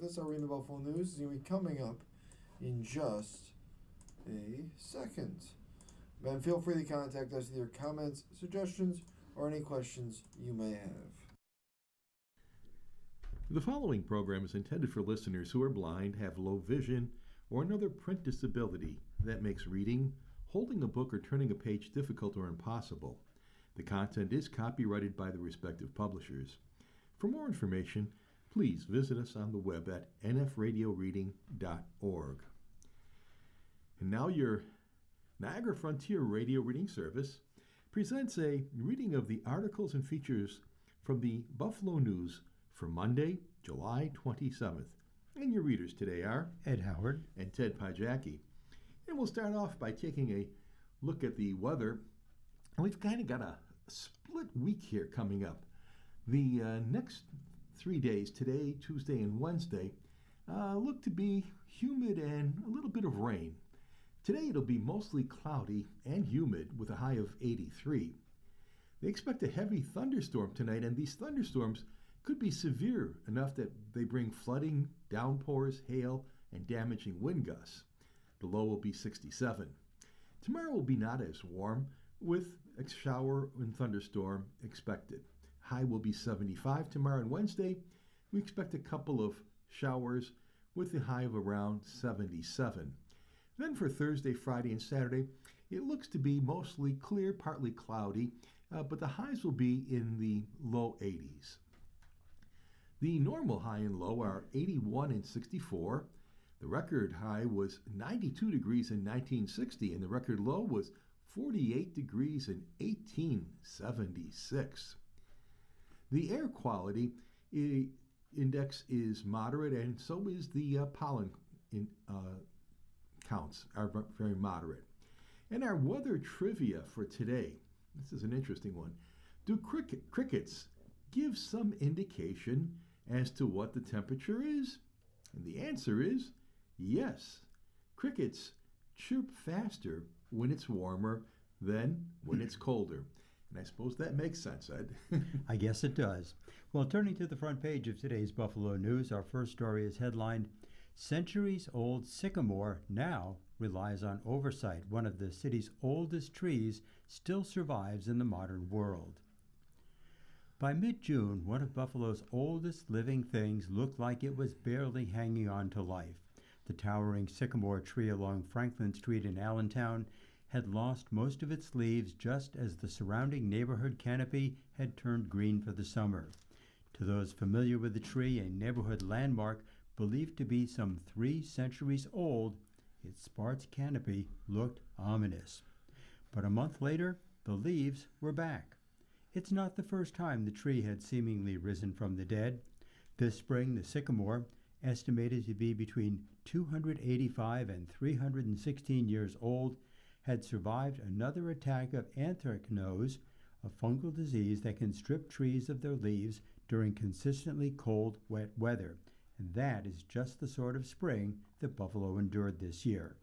That's our Reading the Buffalo News is going to be coming up in just a second. Ben, feel free to contact us with your comments, suggestions, or any questions you may have. The following program is intended for listeners who are blind, have low vision, or another print disability that makes reading, holding a book, or turning a page difficult or impossible. The content is copyrighted by the respective publishers. For more information, please visit us on the web at nfradioreading.org. And now your Niagara Frontier Radio Reading Service presents a reading of the articles and features from the Buffalo News for Monday, July 27th. And your readers today are Ed Howard and Ted Pajacki. And we'll start off by taking a look at the weather. And we've kind of got a split week here coming up. The next 3 days, today, Tuesday, and Wednesday, look to be humid and a little bit of rain. Today it'll be mostly cloudy and humid with a high of 83. They expect a heavy thunderstorm tonight, and these thunderstorms could be severe enough that they bring flooding, downpours, hail, and damaging wind gusts. The low will be 67. Tomorrow will be not as warm, with a shower and thunderstorm expected. High will be 75 tomorrow, and Wednesday we expect a couple of showers with a high of around 77. Then for Thursday, Friday, and Saturday, it looks to be mostly clear, partly cloudy, but the highs will be in the low 80s. The normal high and low are 81 and 64. The record high was 92 degrees in 1960, and the record low was 48 degrees in 1876. The air quality index is moderate, and so is the pollen counts are very moderate. And our weather trivia for today, this is an interesting one. Do crickets give some indication as to what the temperature is? And the answer is yes. Crickets chirp faster when it's warmer than when it's colder. And I suppose that makes sense, Ed. I guess it does. Well, turning to the front page of today's Buffalo News, our first story is headlined, Centuries-Old Sycamore Now Relies on Oversight. One of the city's oldest trees still survives in the modern world. By mid-June, one of Buffalo's oldest living things looked like it was barely hanging on to life. The towering sycamore tree along Franklin Street in Allentown had lost most of its leaves just as the surrounding neighborhood canopy had turned green for the summer. To those familiar with the tree, a neighborhood landmark believed to be some 3 centuries old, its sparse canopy looked ominous. But a month later, the leaves were back. It's not the first time the tree had seemingly risen from the dead. This spring, the sycamore, estimated to be between 285 and 316 years old, had survived another attack of anthracnose, a fungal disease that can strip trees of their leaves during consistently cold, wet weather. And that is just the sort of spring that Buffalo endured this year.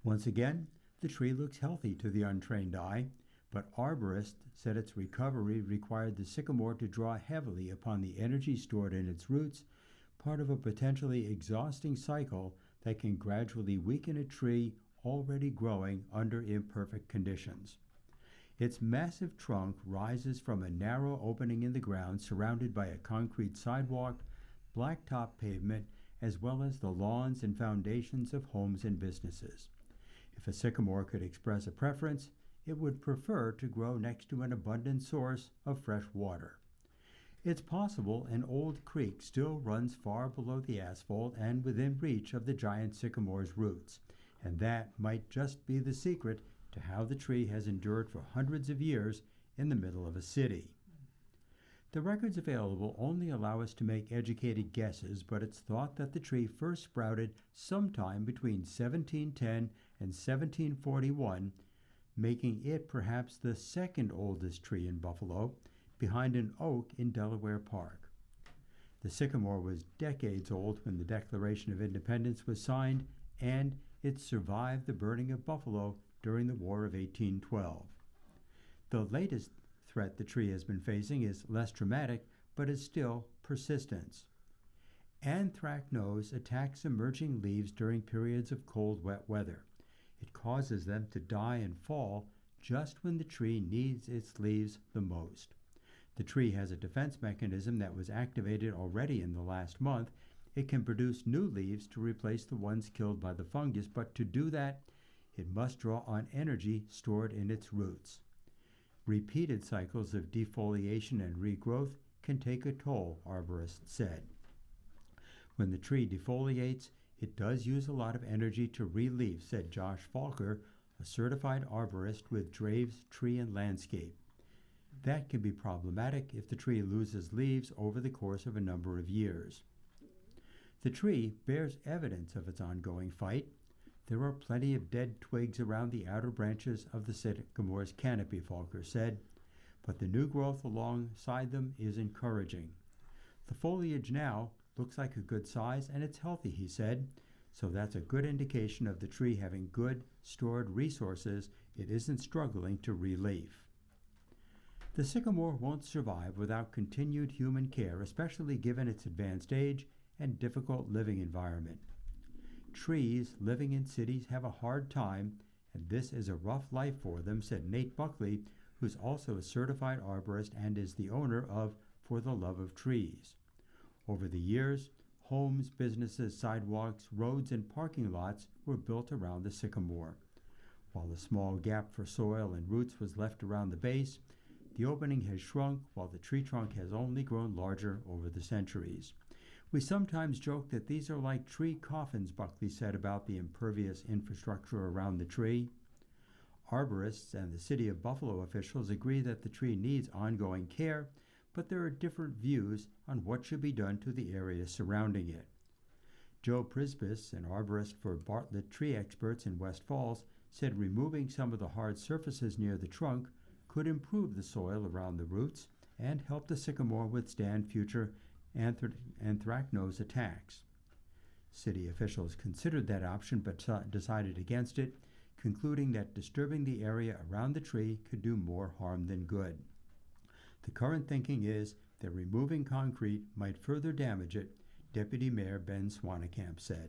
Once again, the tree looks healthy to the untrained eye, but arborists said its recovery required the sycamore to draw heavily upon the energy stored in its roots, part of a potentially exhausting cycle that can gradually weaken a tree already growing under imperfect conditions. Its massive trunk rises from a narrow opening in the ground surrounded by a concrete sidewalk, blacktop pavement, as well as the lawns and foundations of homes and businesses. If a sycamore could express a preference, it would prefer to grow next to an abundant source of fresh water. It's possible an old creek still runs far below the asphalt and within reach of the giant sycamore's roots, and that might just be the secret to how the tree has endured for hundreds of years in the middle of a city. The records available only allow us to make educated guesses, but it's thought that the tree first sprouted sometime between 1710 and 1741, making it perhaps the second oldest tree in Buffalo, behind an oak in Delaware Park. The sycamore was decades old when the Declaration of Independence was signed, and it survived the burning of Buffalo during the War of 1812. The latest threat the tree has been facing is less dramatic, but is still persistence. Anthracnose attacks emerging leaves during periods of cold, wet weather. It causes them to die and fall just when the tree needs its leaves the most. The tree has a defense mechanism that was activated already in the last month. It can produce new leaves to replace the ones killed by the fungus, but to do that, it must draw on energy stored in its roots. Repeated cycles of defoliation and regrowth can take a toll, arborists said. When the tree defoliates, it does use a lot of energy to re-leaf, said Josh Falker, a certified arborist with Draves Tree and Landscape. That can be problematic if the tree loses leaves over the course of a number of years. The tree bears evidence of its ongoing fight. There are plenty of dead twigs around the outer branches of the sycamore's canopy, Falker said, but the new growth alongside them is encouraging. The foliage now looks like a good size and it's healthy, he said, so that's a good indication of the tree having good stored resources. It isn't struggling to re-leaf. The sycamore won't survive without continued human care, especially given its advanced age and difficult living environment. Trees living in cities have a hard time, and this is a rough life for them, said Nate Buckley, who's also a certified arborist and is the owner of For the Love of Trees. Over the years, homes, businesses, sidewalks, roads, and parking lots were built around the sycamore. While a small gap for soil and roots was left around the base, the opening has shrunk while the tree trunk has only grown larger over the centuries. We sometimes joke that these are like tree coffins, Buckley said about the impervious infrastructure around the tree. Arborists and the City of Buffalo officials agree that the tree needs ongoing care, but there are different views on what should be done to the area surrounding it. Joe Prisbis, an arborist for Bartlett Tree Experts in West Falls, said removing some of the hard surfaces near the trunk could improve the soil around the roots and help the sycamore withstand future anthracnose attacks. City officials considered that option but decided against it, concluding that disturbing the area around the tree could do more harm than good. The current thinking is that removing concrete might further damage it, Deputy Mayor Ben Swanekamp said.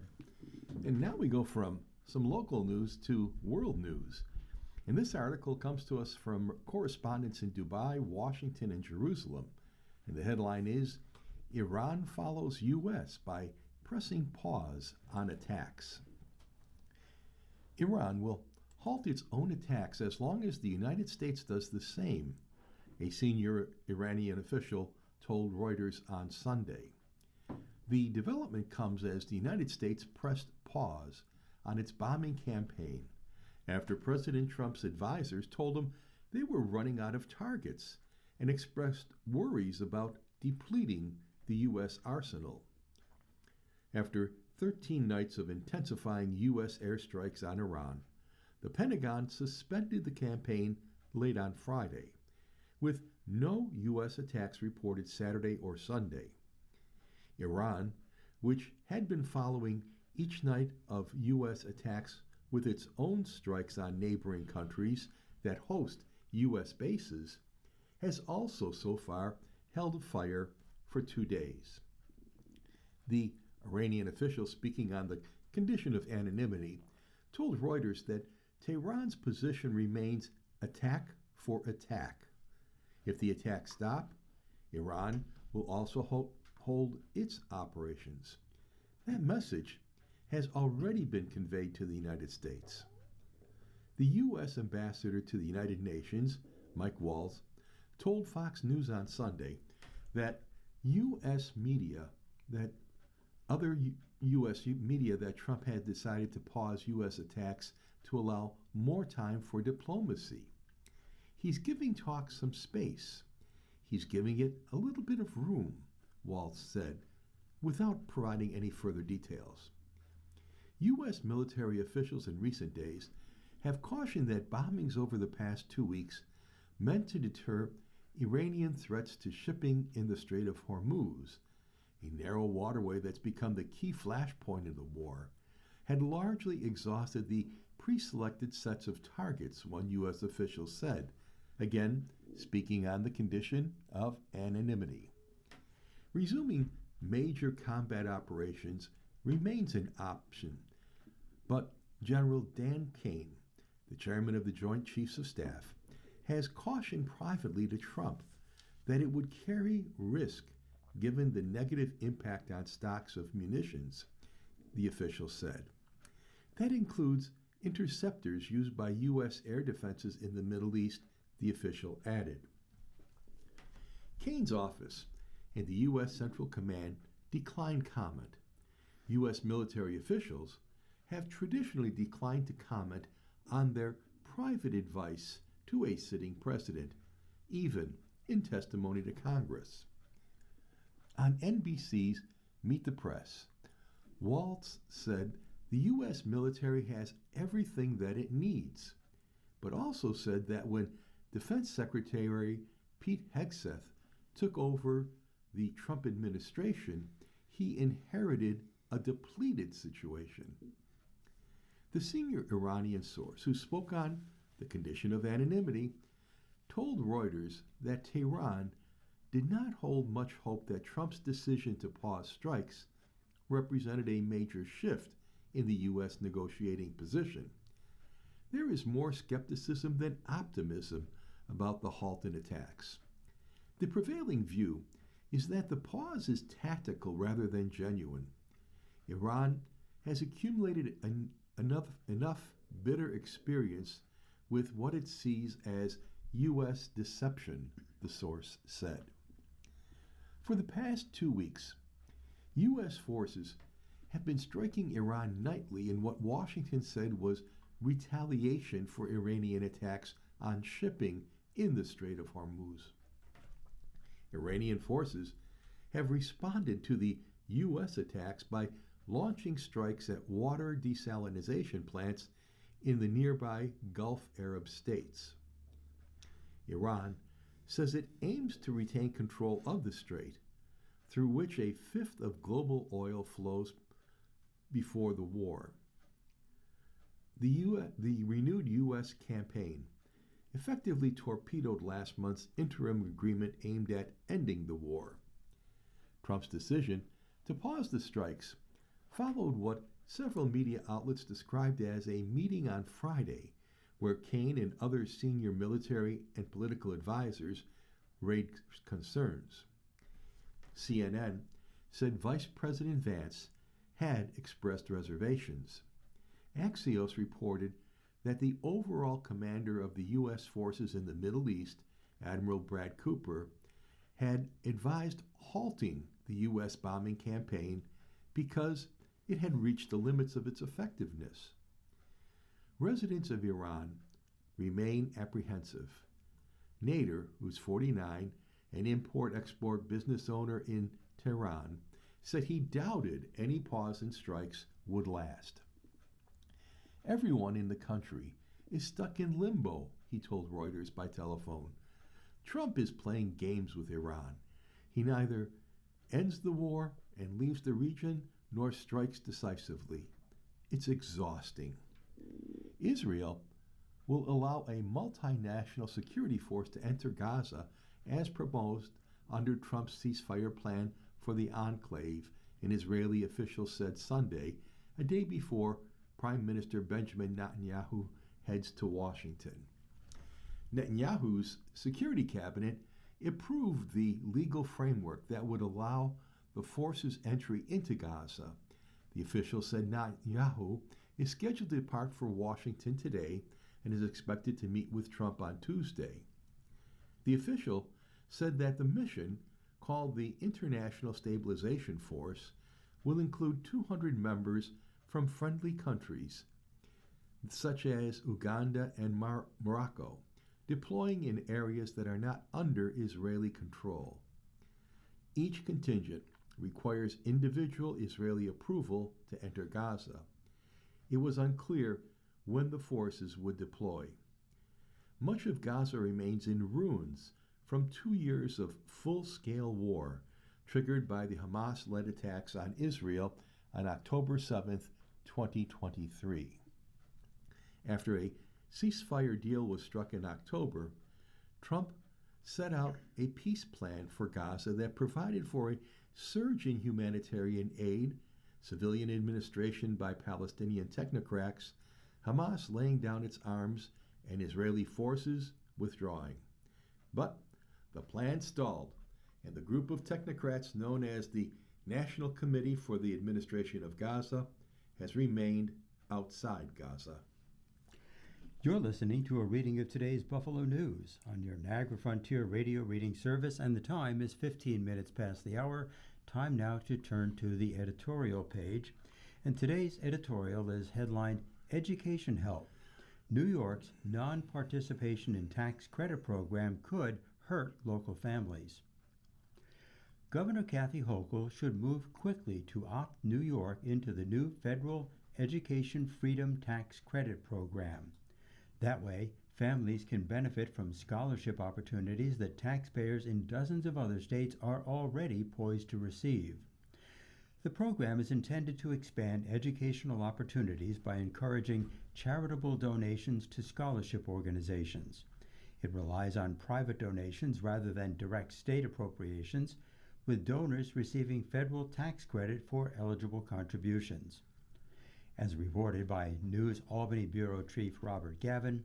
And now we go from some local news to world news. And this article comes to us from correspondents in Dubai, Washington, and Jerusalem. And the headline is, Iran follows U.S. by pressing pause on attacks. Iran will halt its own attacks as long as the United States does the same, a senior Iranian official told Reuters on Sunday. The development comes as the United States pressed pause on its bombing campaign after President Trump's advisors told him they were running out of targets and expressed worries about depleting the U.S. arsenal. After 13 nights of intensifying U.S. airstrikes on Iran, the Pentagon suspended the campaign late on Friday, with no U.S. attacks reported Saturday or Sunday. Iran, which had been following each night of U.S. attacks with its own strikes on neighboring countries that host U.S. bases, has also so far held fire for 2 days. The Iranian official speaking on the condition of anonymity told Reuters that Tehran's position remains attack for attack. If the attacks stop, Iran will also hold its operations. That message has already been conveyed to the United States. The U.S. ambassador to the United Nations, Mike Waltz, told Fox News on Sunday that U.S. media, that other U.S. media that Trump had decided to pause U.S. attacks to allow more time for diplomacy. He's giving talks some space. He's giving it a little bit of room, Waltz said, without providing any further details. U.S. military officials in recent days have cautioned that bombings over the past 2 weeks meant to deter Iranian threats to shipping in the Strait of Hormuz, a narrow waterway that's become the key flashpoint in the war, had largely exhausted the pre-selected sets of targets, one U.S. official said, again speaking on the condition of anonymity. Resuming major combat operations remains an option, but General Dan Kane, the chairman of the Joint Chiefs of Staff, has cautioned privately to Trump that it would carry risk given the negative impact on stocks of munitions, the official said. That includes interceptors used by U.S. air defenses in the Middle East, the official added. Kane's office and the U.S. Central Command declined comment. U.S. military officials have traditionally declined to comment on their private advice to a sitting president, even in testimony to Congress. On NBC's Meet the Press, Waltz said the U.S. military has everything that it needs, but also said that when Defense Secretary Pete Hegseth took over the Trump administration, he inherited a depleted situation. The senior Iranian source, who spoke on the condition of anonymity, told Reuters that Tehran did not hold much hope that Trump's decision to pause strikes represented a major shift in the U.S. negotiating position. There is more skepticism than optimism about the halt in attacks. The prevailing view is that the pause is tactical rather than genuine. Iran has accumulated enough bitter experience with what it sees as U.S. deception, the source said. For the past 2 weeks, U.S. forces have been striking Iran nightly in what Washington said was retaliation for Iranian attacks on shipping in the Strait of Hormuz. Iranian forces have responded to the U.S. attacks by launching strikes at water desalination plants in the nearby Gulf Arab states. Iran says it aims to retain control of the strait, through which a fifth of global oil flows before the war. The renewed U.S. campaign effectively torpedoed last month's interim agreement aimed at ending the war. Trump's decision to pause the strikes followed what several media outlets described as a meeting on Friday, where Kane and other senior military and political advisors raised concerns. CNN said Vice President Vance had expressed reservations. Axios reported that the overall commander of the U.S. forces in the Middle East, Admiral Brad Cooper, had advised halting the U.S. bombing campaign because it had reached the limits of its effectiveness. Residents of Iran remain apprehensive. Nader, who's 49, an import-export business owner in Tehran, said he doubted any pause in strikes would last. Everyone in the country is stuck in limbo, he told Reuters by telephone. Trump is playing games with Iran. He neither ends the war and leaves the region nor strikes decisively. It's exhausting. Israel will allow a multinational security force to enter Gaza as proposed under Trump's ceasefire plan for the enclave, an Israeli official said Sunday, a day before Prime Minister Benjamin Netanyahu heads to Washington. Netanyahu's security cabinet approved the legal framework that would allow the force's entry into Gaza. The official said Netanyahu is scheduled to depart for Washington today and is expected to meet with Trump on Tuesday. The official said that the mission, called the International Stabilization Force, will include 200 members from friendly countries, such as Uganda and Morocco, deploying in areas that are not under Israeli control. Each contingent requires individual Israeli approval to enter Gaza. It was unclear when the forces would deploy. Much of Gaza remains in ruins from 2 years of full-scale war triggered by the Hamas-led attacks on Israel on October 7, 2023. After a ceasefire deal was struck in October, Trump set out a peace plan for Gaza that provided for a surge in humanitarian aid, civilian administration by Palestinian technocrats, Hamas laying down its arms, and Israeli forces withdrawing. But the plan stalled, and the group of technocrats known as the National Committee for the Administration of Gaza has remained outside Gaza. You're listening to a reading of today's Buffalo News on your Niagara Frontier radio reading service, and the time is 15 minutes past the hour. Time now to turn to the editorial page. And today's editorial is headlined Education Help. New York's non-participation in tax credit program could hurt local families. Governor Kathy Hochul should move quickly to opt New York into the new federal Education Freedom Tax Credit Program. That way, families can benefit from scholarship opportunities that taxpayers in dozens of other states are already poised to receive. The program is intended to expand educational opportunities by encouraging charitable donations to scholarship organizations. It relies on private donations rather than direct state appropriations, with donors receiving federal tax credit for eligible contributions. As reported by News Albany Bureau Chief Robert Gavin,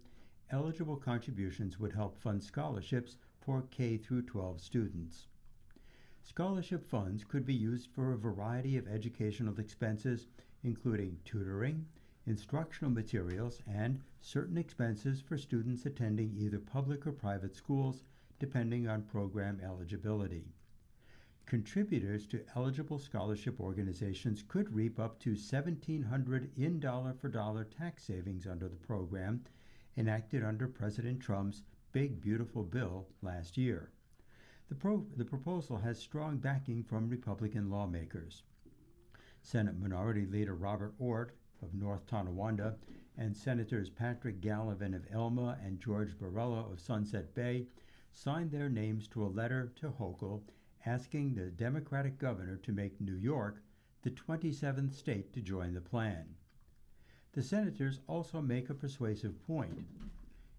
eligible contributions would help fund scholarships for K-12 students. Scholarship funds could be used for a variety of educational expenses, including tutoring, instructional materials, and certain expenses for students attending either public or private schools, depending on program eligibility. Contributors to eligible scholarship organizations could reap up to $1,700 in dollar-for-dollar tax savings under the program, enacted under President Trump's Big Beautiful Bill last year. The proposal has strong backing from Republican lawmakers. Senate Minority Leader Robert Ort of North Tonawanda and Senators Patrick Gallivan of Elma and George Borrello of Sunset Bay signed their names to a letter to Hochul asking the Democratic governor to make New York the 27th state to join the plan. The senators also make a persuasive point.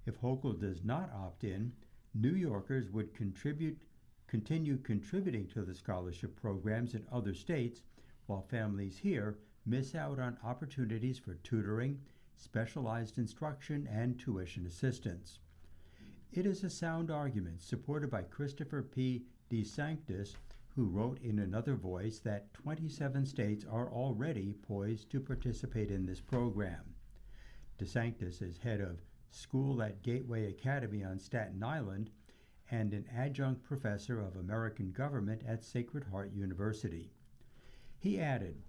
If Hochul does not opt in, New Yorkers would continue contributing to the scholarship programs in other states, while families here miss out on opportunities for tutoring, specialized instruction, and tuition assistance. It is a sound argument supported by Christopher P. DeSanctis, who wrote in another voice that 27 states are already poised to participate in this program. DeSanctis is head of school at Gateway Academy on Staten Island and an adjunct professor of American government at Sacred Heart University. He added,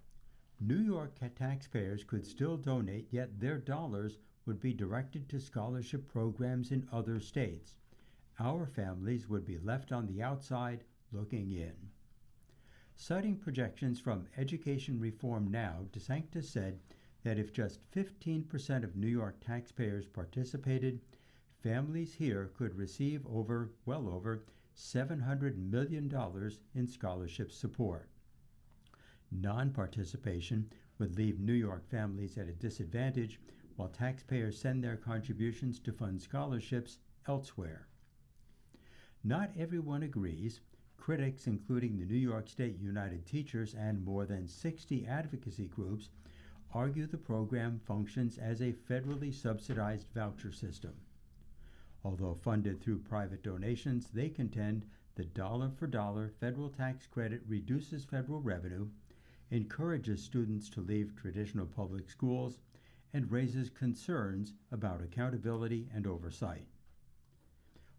New York taxpayers could still donate, yet their dollars would be directed to scholarship programs in other states. Our families would be left on the outside looking in. Citing projections from Education Reform Now, DeSanctis said that if just 15% of New York taxpayers participated, families here could receive well over $700 million in scholarship support. Non-participation would leave New York families at a disadvantage, while taxpayers send their contributions to fund scholarships elsewhere. Not everyone agrees. Critics, including the New York State United Teachers and more than 60 advocacy groups, argue the program functions as a federally subsidized voucher system. Although funded through private donations, they contend the dollar-for-dollar federal tax credit reduces federal revenue, encourages students to leave traditional public schools, and raises concerns about accountability and oversight.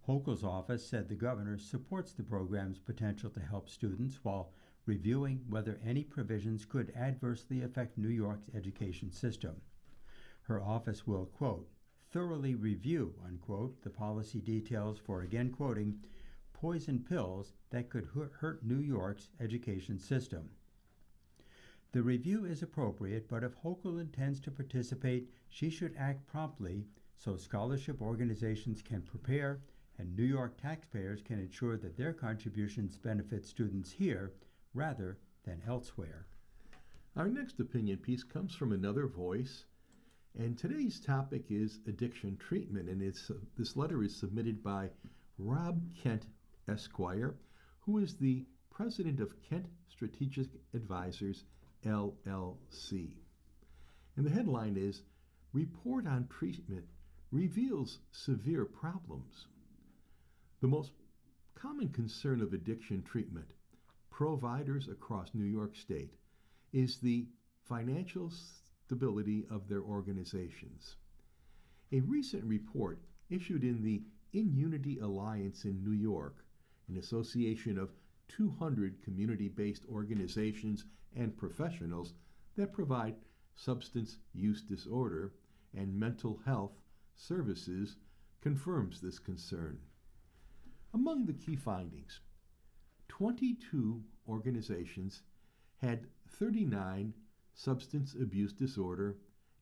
Hochul's office said the governor supports the program's potential to help students while reviewing whether any provisions could adversely affect New York's education system. Her office will, quote, thoroughly review, unquote, the policy details for, again quoting, poison pills that could hurt New York's education system. The review is appropriate, but if Hochul intends to participate, she should act promptly so scholarship organizations can prepare and New York taxpayers can ensure that their contributions benefit students here rather than elsewhere. Our next opinion piece comes from another voice, and today's topic is addiction treatment, and this letter is submitted by Rob Kent, Esquire, who is the president of Kent Strategic Advisors, LLC. And the headline is, Report on Treatment Reveals Severe Problems. The most common concern of addiction treatment providers across New York State is the financial stability of their organizations. A recent report issued in the In Unity Alliance in New York, an association of 200 community-based organizations and professionals that provide substance use disorder and mental health services, confirms this concern. Among the key findings, 22 organizations had 39 substance abuse disorder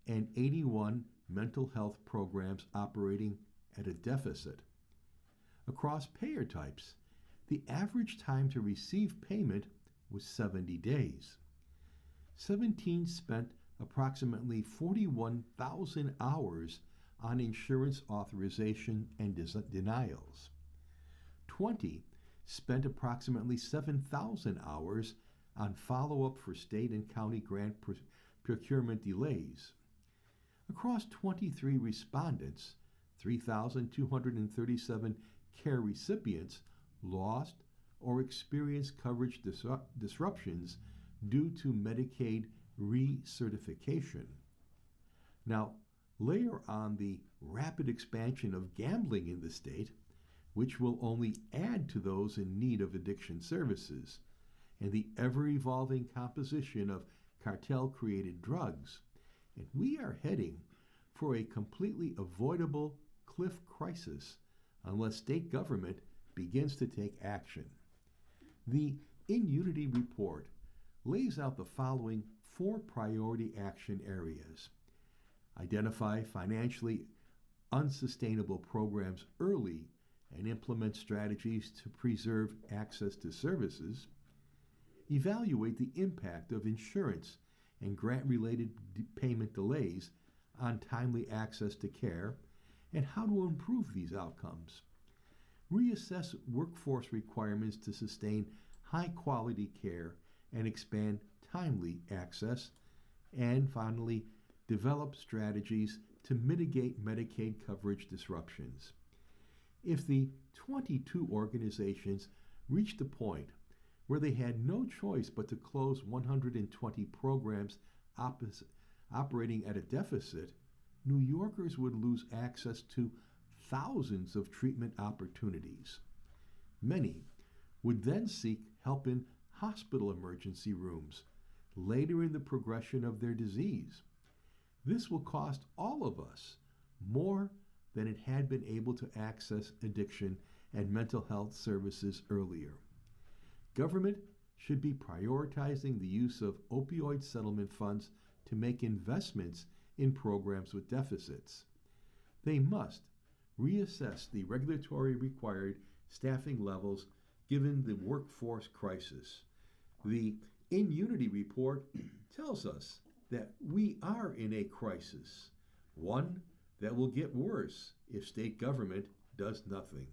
and 81 mental health programs operating at a deficit. Across payer types, the average time to receive payment was 70 days. 17 spent approximately 41,000 hours on insurance authorization and denials. 20 spent approximately 7,000 hours on follow-up for state and county grant procurement delays. Across 23 respondents, 3,237 care recipients lost or experienced coverage disruptions due to Medicaid recertification. Now, layer on the rapid expansion of gambling in the state, which will only add to those in need of addiction services, and the ever-evolving composition of cartel-created drugs, and we are heading for a completely avoidable cliff crisis unless state government begins to take action. The In Unity report lays out the following 4 priority action areas. Identify financially unsustainable programs early and implement strategies to preserve access to services. Evaluate the impact of insurance and grant-related payment delays on timely access to care and how to improve these outcomes. Reassess workforce requirements to sustain high-quality care and expand timely access. And finally, develop strategies to mitigate Medicaid coverage disruptions. If the 22 organizations reached a point where they had no choice but to close 120 programs operating at a deficit, New Yorkers would lose access to thousands of treatment opportunities. Many would then seek help in hospital emergency rooms later in the progression of their disease. This will cost all of us more than it had been able to access addiction and mental health services earlier. Government should be prioritizing the use of opioid settlement funds to make investments in programs with deficits. They must reassess the regulatory required staffing levels given the workforce crisis. The In Unity report tells us that we are in a crisis, one that will get worse if state government does nothing.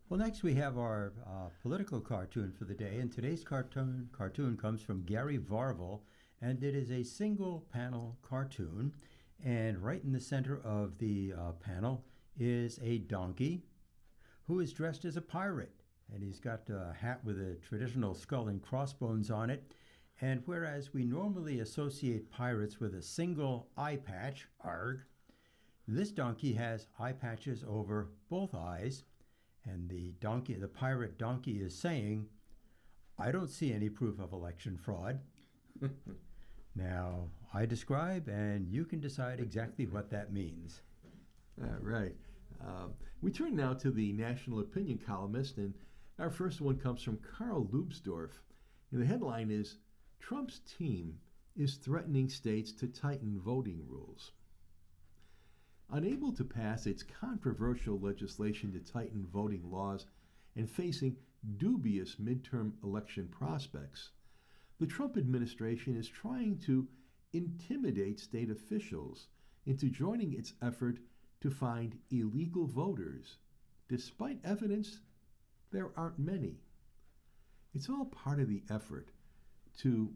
Well, next we have our political cartoon for the day, and today's cartoon comes from Gary Varvel, and it is a single panel cartoon, and right in the center of the panel is a donkey who is dressed as a pirate, and he's got a hat with a traditional skull and crossbones on it. And whereas we normally associate pirates with a single eye patch, arg, this donkey has eye patches over both eyes, and the pirate donkey is saying, "I don't see any proof of election fraud." Now, I describe, and you can decide exactly what that means. Right. We turn now to the National Opinion columnist, and our first one comes from Carl Lubsdorf. And the headline is, Trump's team is threatening states to tighten voting rules. Unable to pass its controversial legislation to tighten voting laws and facing dubious midterm election prospects, the Trump administration is trying to intimidate state officials into joining its effort to find illegal voters, despite evidence there aren't many. It's all part of the effort to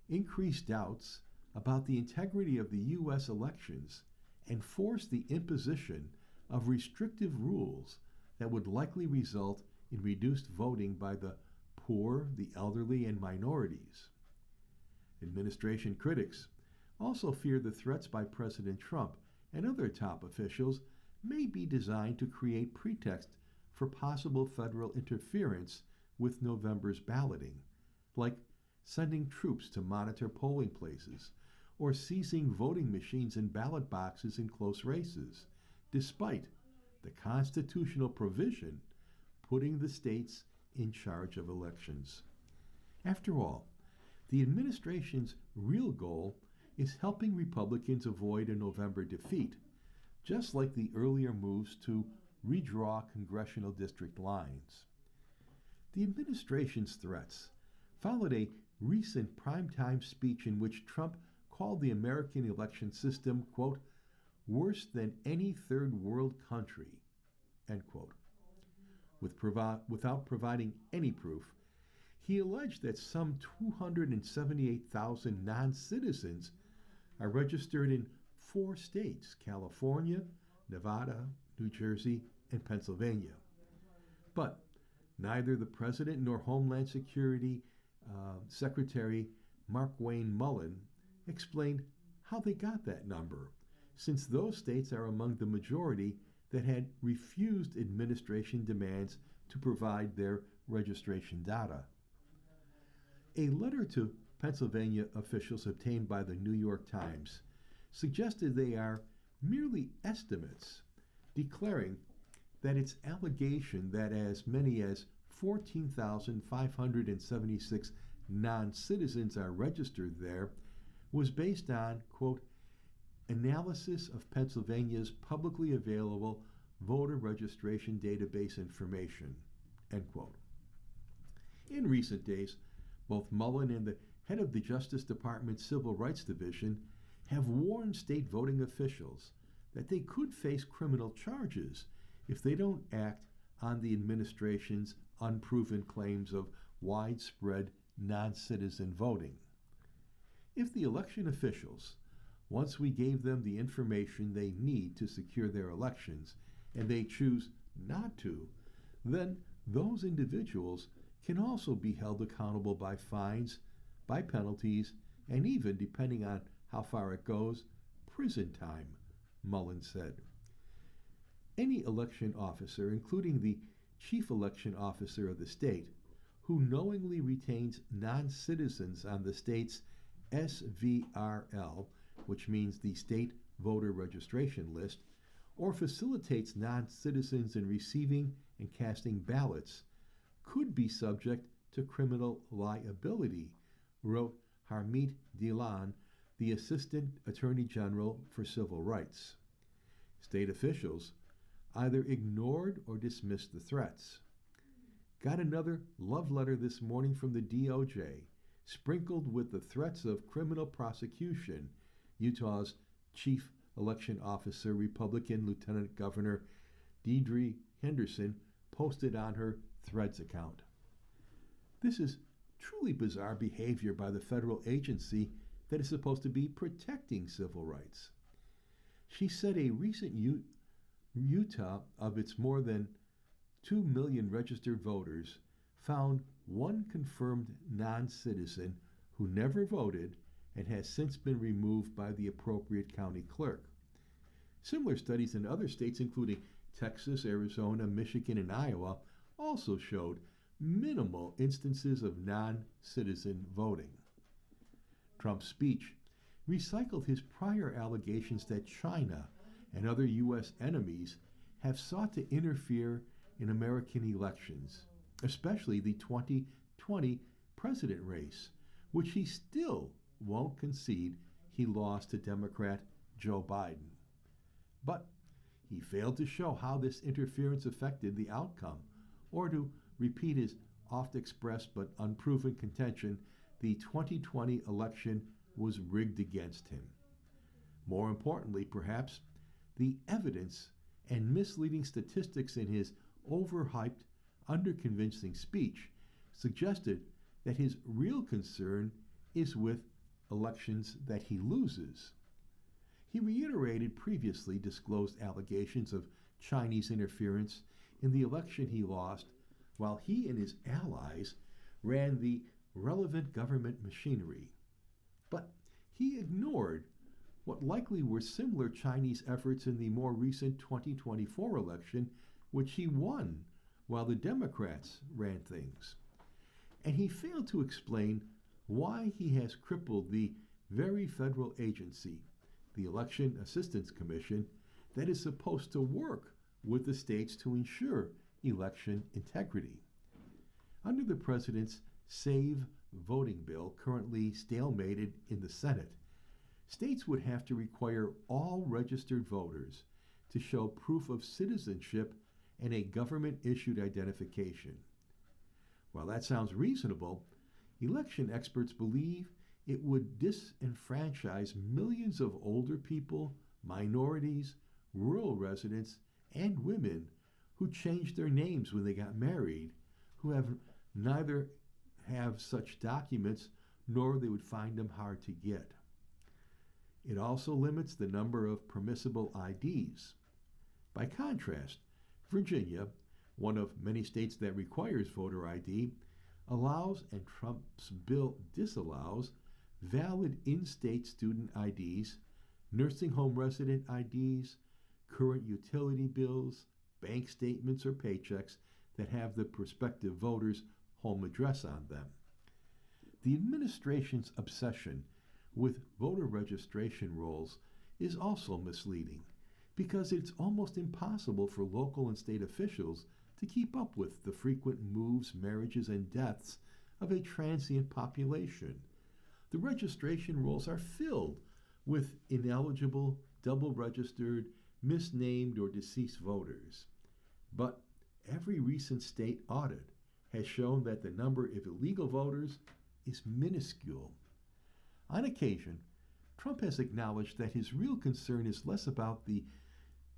increase doubts about the integrity of the U.S. elections and force the imposition of restrictive rules that would likely result in reduced voting by the poor, the elderly, and minorities. Administration critics also fear the threats by President Trump and other top officials may be designed to create pretext for possible federal interference with November's balloting, like sending troops to monitor polling places or seizing voting machines and ballot boxes in close races, despite the constitutional provision putting the states in charge of elections. After all, the administration's real goal is helping Republicans avoid a November defeat, just like the earlier moves to redraw congressional district lines. The administration's threats followed a recent primetime speech in which Trump called the American election system, quote, worse than any third world country, end quote. Without providing any proof, he alleged that some 278,000 non-citizens are registered in 4 states, California, Nevada, New Jersey, and Pennsylvania. But neither the President nor Homeland Security Secretary Markwayne Mullin explained how they got that number, since those states are among the majority that had refused administration demands to provide their registration data. A letter to Pennsylvania officials obtained by the New York Times suggested they are merely estimates, declaring that its allegation that as many as 14,576 non-citizens are registered there was based on, quote, analysis of Pennsylvania's publicly available voter registration database information, end quote. In recent days, both Mullin and the head of the Justice Department's Civil Rights Division have warned state voting officials that they could face criminal charges if they don't act on the administration's unproven claims of widespread non-citizen voting. If the election officials, once we gave them the information they need to secure their elections, and they choose not to, then those individuals can also be held accountable by fines, by penalties, and even, depending on how far it goes, prison time, Mullin said. Any election officer, including the chief election officer of the state, who knowingly retains non-citizens on the state's SVRL, which means the State Voter Registration List, or facilitates non-citizens in receiving and casting ballots, could be subject to criminal liability, wrote Harmeet Dhillon, the Assistant Attorney General for Civil Rights. State officials either ignored or dismissed the threats. Got another love letter this morning from the DOJ, sprinkled with the threats of criminal prosecution, Utah's chief election officer, Republican Lieutenant Governor Deidre Henderson, posted on her Threads account. This is truly bizarre behavior by the federal agency that is supposed to be protecting civil rights. She said a recent Utah, of its more than 2 million registered voters, found one confirmed non-citizen who never voted and has since been removed by the appropriate county clerk. Similar studies in other states, including Texas, Arizona, Michigan, and Iowa, also showed minimal instances of non-citizen voting. Trump's speech recycled his prior allegations that China and other U.S. enemies have sought to interfere in American elections, especially the 2020 president race, which he still won't concede he lost to Democrat Joe Biden. But he failed to show how this interference affected the outcome, or to repeat his oft-expressed but unproven contention the 2020 election was rigged against him. More importantly, perhaps, the evidence and misleading statistics in his overhyped, underconvincing speech suggested that his real concern is with elections that he loses. He reiterated previously disclosed allegations of Chinese interference in the election he lost, while he and his allies ran the relevant government machinery. But he ignored what likely were similar Chinese efforts in the more recent 2024 election, which he won while the Democrats ran things. And he failed to explain why he has crippled the very federal agency, the Election Assistance Commission, that is supposed to work with the states to ensure election integrity. Under the president's SAVE voting bill, currently stalemated in the Senate, states would have to require all registered voters to show proof of citizenship and a government-issued identification. While that sounds reasonable, election experts believe it would disenfranchise millions of older people, minorities, rural residents, and women who changed their names when they got married, who have neither have such documents nor they would find them hard to get. It also limits the number of permissible IDs. By contrast, Virginia, one of many states that requires voter ID, allows, and Trump's bill disallows, valid in-state student IDs, nursing home resident IDs, current utility bills, bank statements, or paychecks that have the prospective voter's home address on them. The administration's obsession with voter registration rolls is also misleading because it's almost impossible for local and state officials to keep up with the frequent moves, marriages, and deaths of a transient population. The registration rolls are filled with ineligible, double-registered, misnamed, or deceased voters. But every recent state audit has shown that the number of illegal voters is minuscule. On occasion, Trump has acknowledged that his real concern is less about the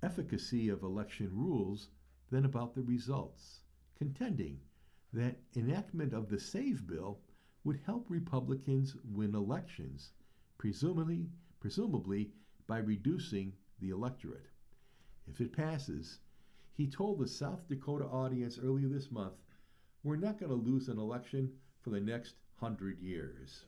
efficacy of election rules than about the results, contending that enactment of the SAVE bill would help Republicans win elections, presumably by reducing the electorate. If it passes, he told the South Dakota audience earlier this month, "We're not going to lose an election for the next 100 years."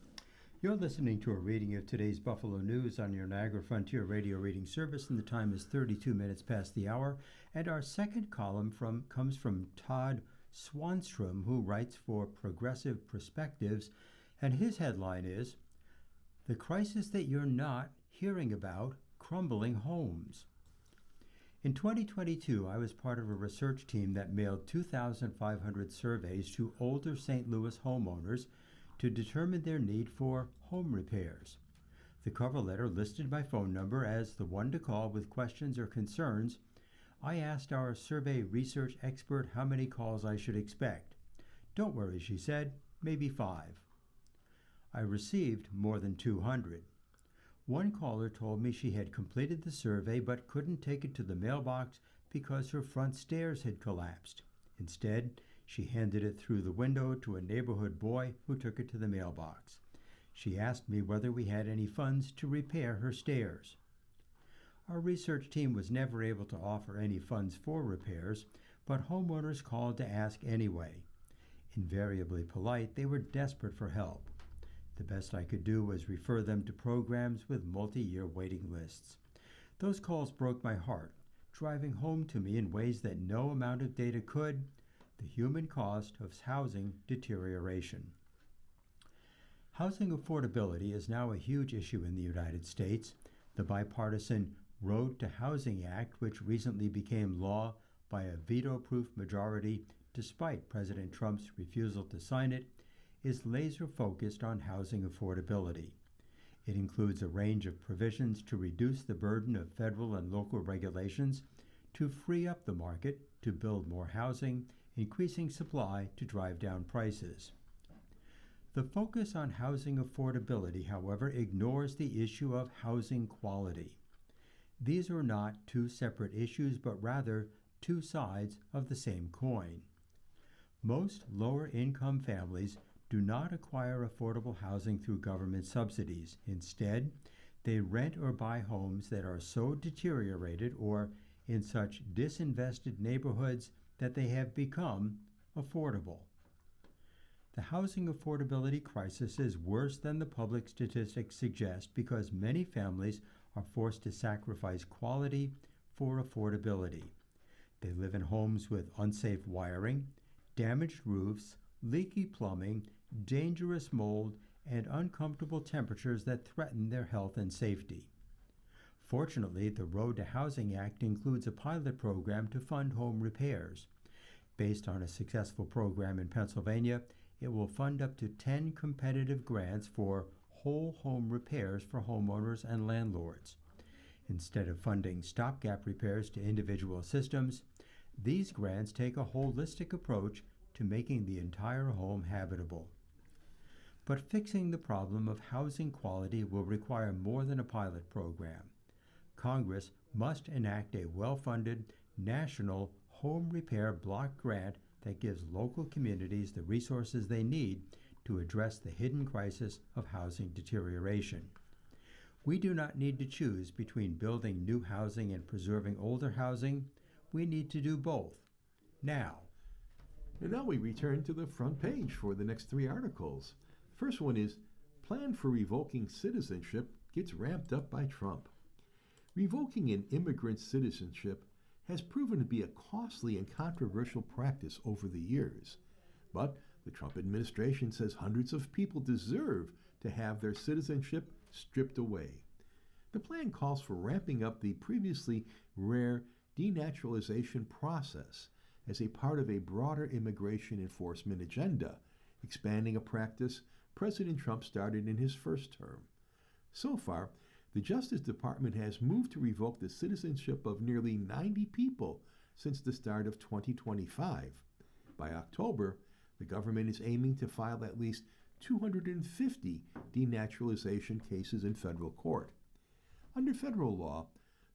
You're listening to a reading of today's Buffalo News on your Niagara Frontier Radio reading service, and the time is 32 minutes past the hour. And our second column comes from Todd Swanstrom, who writes for Progressive Perspectives, and his headline is, "The Crisis That You're Not Hearing About, Crumbling Homes." In 2022, I was part of a research team that mailed 2,500 surveys to older St. Louis homeowners to determine their need for home repairs. The cover letter listed my phone number as the one to call with questions or concerns. I asked our survey research expert how many calls I should expect. "Don't worry," she said, "maybe 5. I received more than 200. One caller told me she had completed the survey but couldn't take it to the mailbox because her front stairs had collapsed. Instead, she handed it through the window to a neighborhood boy who took it to the mailbox. She asked me whether we had any funds to repair her stairs. Our research team was never able to offer any funds for repairs, but homeowners called to ask anyway. Invariably polite, they were desperate for help. The best I could do was refer them to programs with multi-year waiting lists. Those calls broke my heart, driving home to me in ways that no amount of data could, the human cost of housing deterioration. Housing affordability is now a huge issue in the United States. The bipartisan Road to Housing Act, which recently became law by a veto-proof majority despite President Trump's refusal to sign it, is laser-focused on housing affordability. It includes a range of provisions to reduce the burden of federal and local regulations, to free up the market, to build more housing, increasing supply to drive down prices. The focus on housing affordability, however, ignores the issue of housing quality. These are not two separate issues, but rather two sides of the same coin. Most lower-income families do not acquire affordable housing through government subsidies. Instead, they rent or buy homes that are so deteriorated or in such disinvested neighborhoods that they have become affordable. The housing affordability crisis is worse than the public statistics suggest because many families are forced to sacrifice quality for affordability. They live in homes with unsafe wiring, damaged roofs, leaky plumbing, dangerous mold, and uncomfortable temperatures that threaten their health and safety. Fortunately, the Road to Housing Act includes a pilot program to fund home repairs. Based on a successful program in Pennsylvania, it will fund up to 10 competitive grants for whole home repairs for homeowners and landlords. Instead of funding stopgap repairs to individual systems, these grants take a holistic approach to making the entire home habitable. But fixing the problem of housing quality will require more than a pilot program. Congress must enact a well-funded national home repair block grant that gives local communities the resources they need to address the hidden crisis of housing deterioration. We do not need to choose between building new housing and preserving older housing. We need to do both, now. And now we return to the front page for the next three articles. First one is, Plan for Revoking Citizenship Gets Ramped Up by Trump. Revoking an immigrant's citizenship has proven to be a costly and controversial practice over the years. But the Trump administration says hundreds of people deserve to have their citizenship stripped away. The plan calls for ramping up the previously rare denaturalization process as a part of a broader immigration enforcement agenda, expanding a practice President Trump started in his first term. So far, the Justice Department has moved to revoke the citizenship of nearly 90 people since the start of 2025. By October, the government is aiming to file at least 250 denaturalization cases in federal court. Under federal law,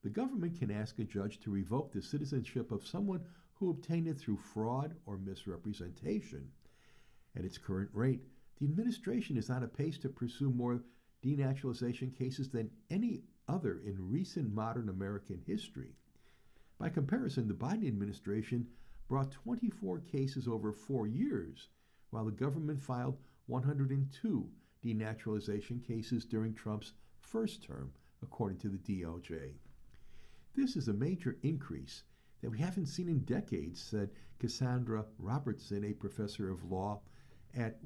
the government can ask a judge to revoke the citizenship of someone who obtained it through fraud or misrepresentation. At its current rate, the administration is on a pace to pursue more denaturalization cases than any other in recent modern American history. By comparison, the Biden administration brought 24 cases over 4 years, while the government filed 102 denaturalization cases during Trump's first term, according to the DOJ. This is a major increase that we haven't seen in decades, said Cassandra Robertson, a professor of law at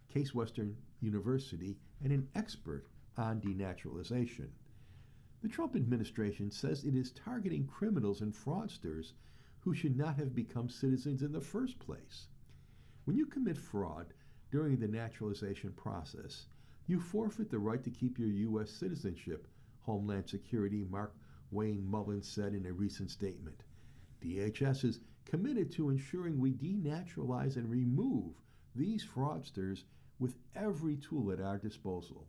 Case Western University and an expert on denaturalization. The Trump administration says it is targeting criminals and fraudsters who should not have become citizens in the first place. When you commit fraud during the naturalization process, you forfeit the right to keep your U.S. citizenship, Homeland Security Mark Wayne Mullins said in a recent statement. DHS is committed to ensuring we denaturalize and remove these fraudsters with every tool at our disposal.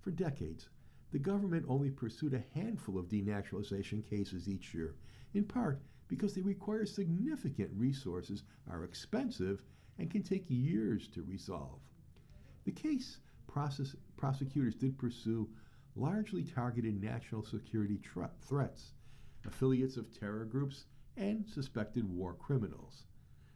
For decades, the government only pursued a handful of denaturalization cases each year, in part because they require significant resources, are expensive, and can take years to resolve. The case prosecutors did pursue largely targeted national security threats, affiliates of terror groups, and suspected war criminals.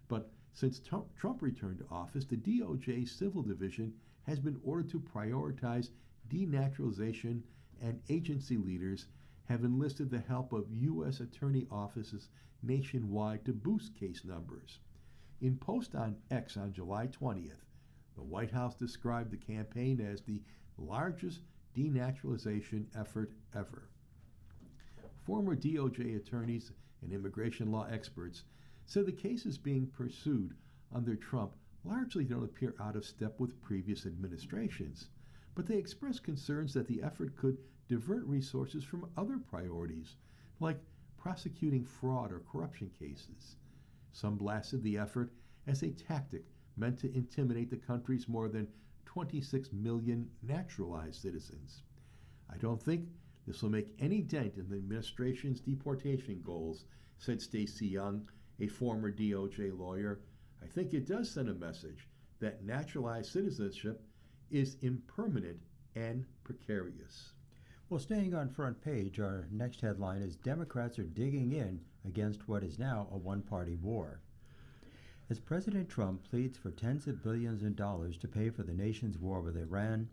But since Trump returned to office, the DOJ Civil Division has been ordered to prioritize denaturalization, and agency leaders have enlisted the help of U.S. attorney offices nationwide to boost case numbers. In post on X on July 20th, the White House described the campaign as the largest denaturalization effort ever. Former DOJ attorneys and immigration law experts said the cases being pursued under Trump largely don't appear out of step with previous administrations, but they expressed concerns that the effort could divert resources from other priorities, like prosecuting fraud or corruption cases. Some blasted the effort as a tactic meant to intimidate the country's more than 26 million naturalized citizens. I don't think this will make any dent in the administration's deportation goals, said Stacey Young, a former DOJ lawyer, I think it does send a message that naturalized citizenship is impermanent and precarious. Well, staying on front page, our next headline is Democrats are digging in against what is now a one-party war. As President Trump pleads for tens of billions of dollars to pay for the nation's war with Iran,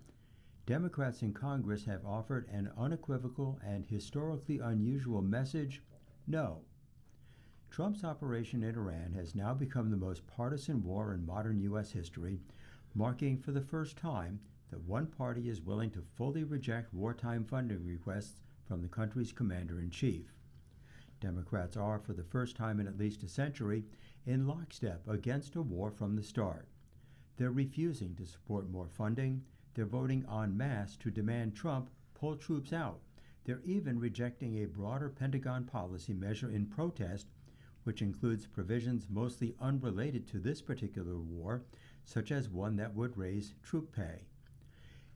Democrats in Congress have offered an unequivocal and historically unusual message: no. Trump's operation in Iran has now become the most partisan war in modern U.S. history, marking for the first time that one party is willing to fully reject wartime funding requests from the country's commander-in-chief. Democrats are, for the first time in at least a century, in lockstep against a war from the start. They're refusing to support more funding. They're voting en masse to demand Trump pull troops out. They're even rejecting a broader Pentagon policy measure in protest, which includes provisions mostly unrelated to this particular war, such as one that would raise troop pay.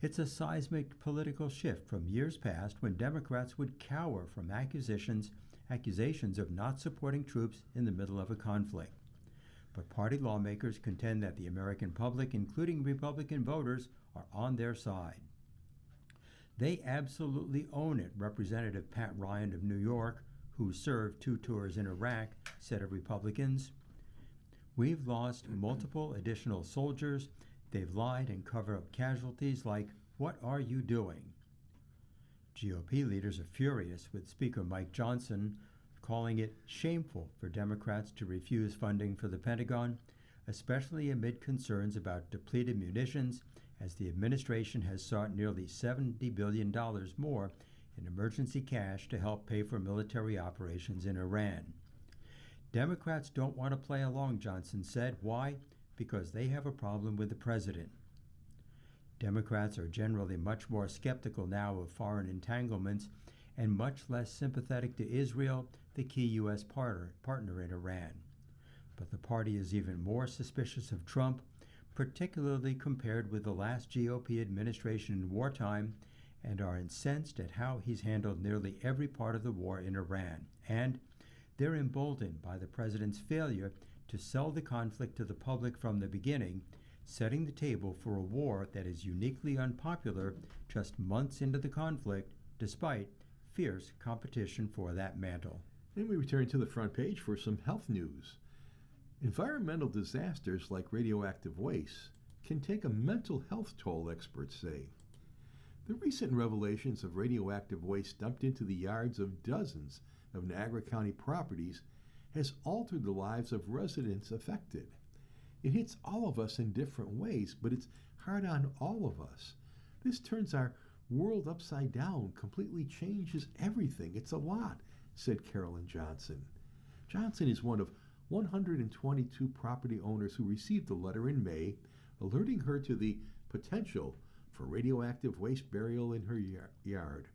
It's a seismic political shift from years past when Democrats would cower from accusations of not supporting troops in the middle of a conflict. But party lawmakers contend that the American public, including Republican voters, are on their side. They absolutely own it, Representative Pat Ryan of New York, who served 2 tours in Iraq, said of Republicans. We've lost multiple additional soldiers. They've lied and covered up casualties like, what are you doing? GOP leaders are furious, with Speaker Mike Johnson calling it shameful for Democrats to refuse funding for the Pentagon, especially amid concerns about depleted munitions, as the administration has sought nearly $70 billion more in emergency cash to help pay for military operations in Iran. Democrats don't want to play along, Johnson said. Why? Because they have a problem with the president. Democrats are generally much more skeptical now of foreign entanglements and much less sympathetic to Israel, the key U.S. partner in Iran. But the party is even more suspicious of Trump, particularly compared with the last GOP administration in wartime, and are incensed at how he's handled nearly every part of the war in Iran. And they're emboldened by the president's failure to sell the conflict to the public from the beginning, setting the table for a war that is uniquely unpopular just months into the conflict, despite fierce competition for that mantle. Then we return to the front page for some health news. Environmental disasters like radioactive waste can take a mental health toll, experts say. The recent revelations of radioactive waste dumped into the yards of dozens of Niagara County properties has altered the lives of residents affected. It hits all of us in different ways, but it's hard on all of us. This turns our world upside down, completely changes everything. It's a lot, said Carolyn Johnson. Johnson is one of 122 property owners who received a letter in May alerting her to the potential for radioactive waste burial in her yard.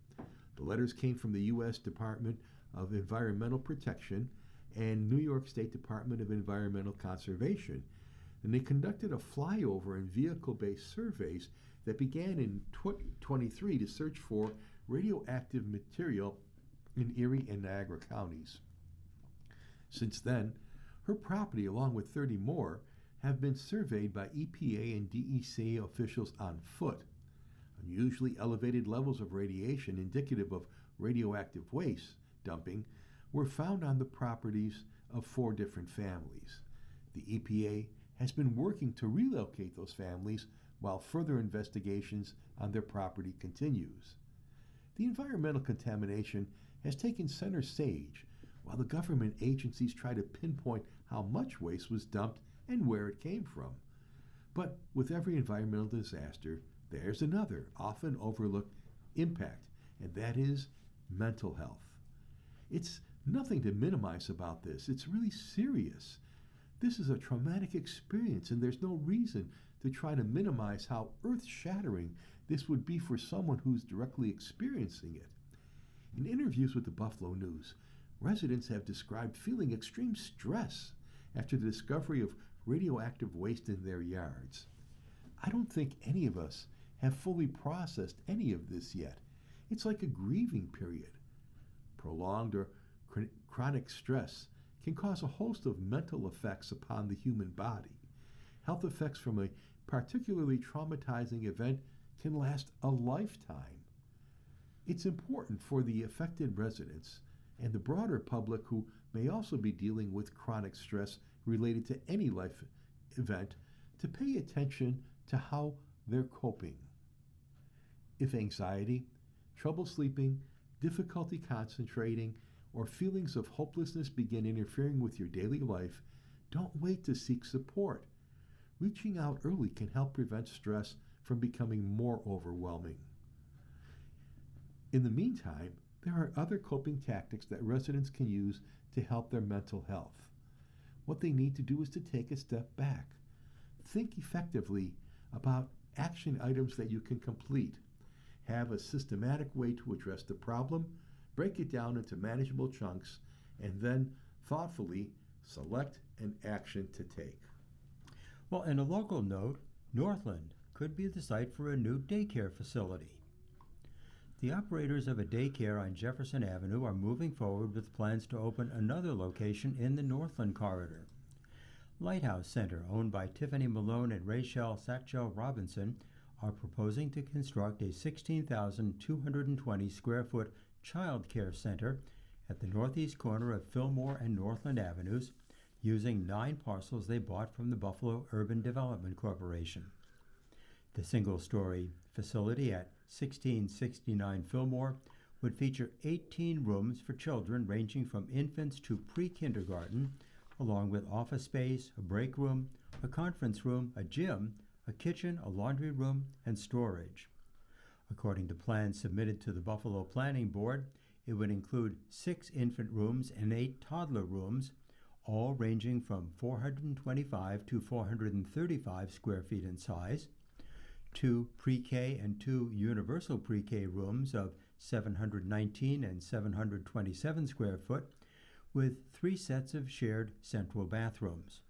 The letters came from the U.S. Department of Environmental Protection and New York State Department of Environmental Conservation, and they conducted a flyover and vehicle-based surveys that began in 2023 to search for radioactive material in Erie and Niagara counties. Since then, her property, along with 30 more, have been surveyed by EPA and DEC officials on foot. Unusually elevated levels of radiation indicative of radioactive waste dumping were found on the properties of 4 different families. The EPA has been working to relocate those families while further investigations on their property continues. The environmental contamination has taken center stage while the government agencies try to pinpoint how much waste was dumped and where it came from. But with every environmental disaster, there's another often overlooked impact, and that is mental health. It's nothing to minimize about this. It's really serious. This is a traumatic experience, and there's no reason to try to minimize how earth-shattering this would be for someone who's directly experiencing it. In interviews with the Buffalo News, residents have described feeling extreme stress after the discovery of radioactive waste in their yards. I don't think any of us have fully processed any of this yet. It's like a grieving period. Prolonged or chronic stress can cause a host of mental effects upon the human body. Health effects from a particularly traumatizing event can last a lifetime. It's important for the affected residents and the broader public who may also be dealing with chronic stress related to any life event to pay attention to how they're coping. If anxiety, trouble sleeping, difficulty concentrating, or feelings of hopelessness begin interfering with your daily life, don't wait to seek support. Reaching out early can help prevent stress from becoming more overwhelming. In the meantime, there are other coping tactics that residents can use to help their mental health. What they need to do is to take a step back. Think effectively about action items that you can complete. Have a systematic way to address the problem, break it down into manageable chunks, and then thoughtfully select an action to take. Well, in a local note, Northland could be the site for a new daycare facility. The operators of a daycare on Jefferson Avenue are moving forward with plans to open another location in the Northland corridor. Lighthouse Center, owned by Tiffany Malone and Rachel Satchel Robinson, are proposing to construct a 16,220 square foot child care center at the northeast corner of Fillmore and Northland Avenues, using 9 parcels they bought from the Buffalo Urban Development Corporation. The single-story facility at 1669 Fillmore would feature 18 rooms for children ranging from infants to pre-kindergarten, along with office space, a break room, a conference room, a gym, a kitchen, a laundry room, and storage. According to plans submitted to the Buffalo Planning Board, it would include 6 infant rooms and 8 toddler rooms, all ranging from 425 to 435 square feet in size, 2 pre-K and 2 universal pre-K rooms of 719 and 727 square foot, with 3 sets of shared central bathrooms.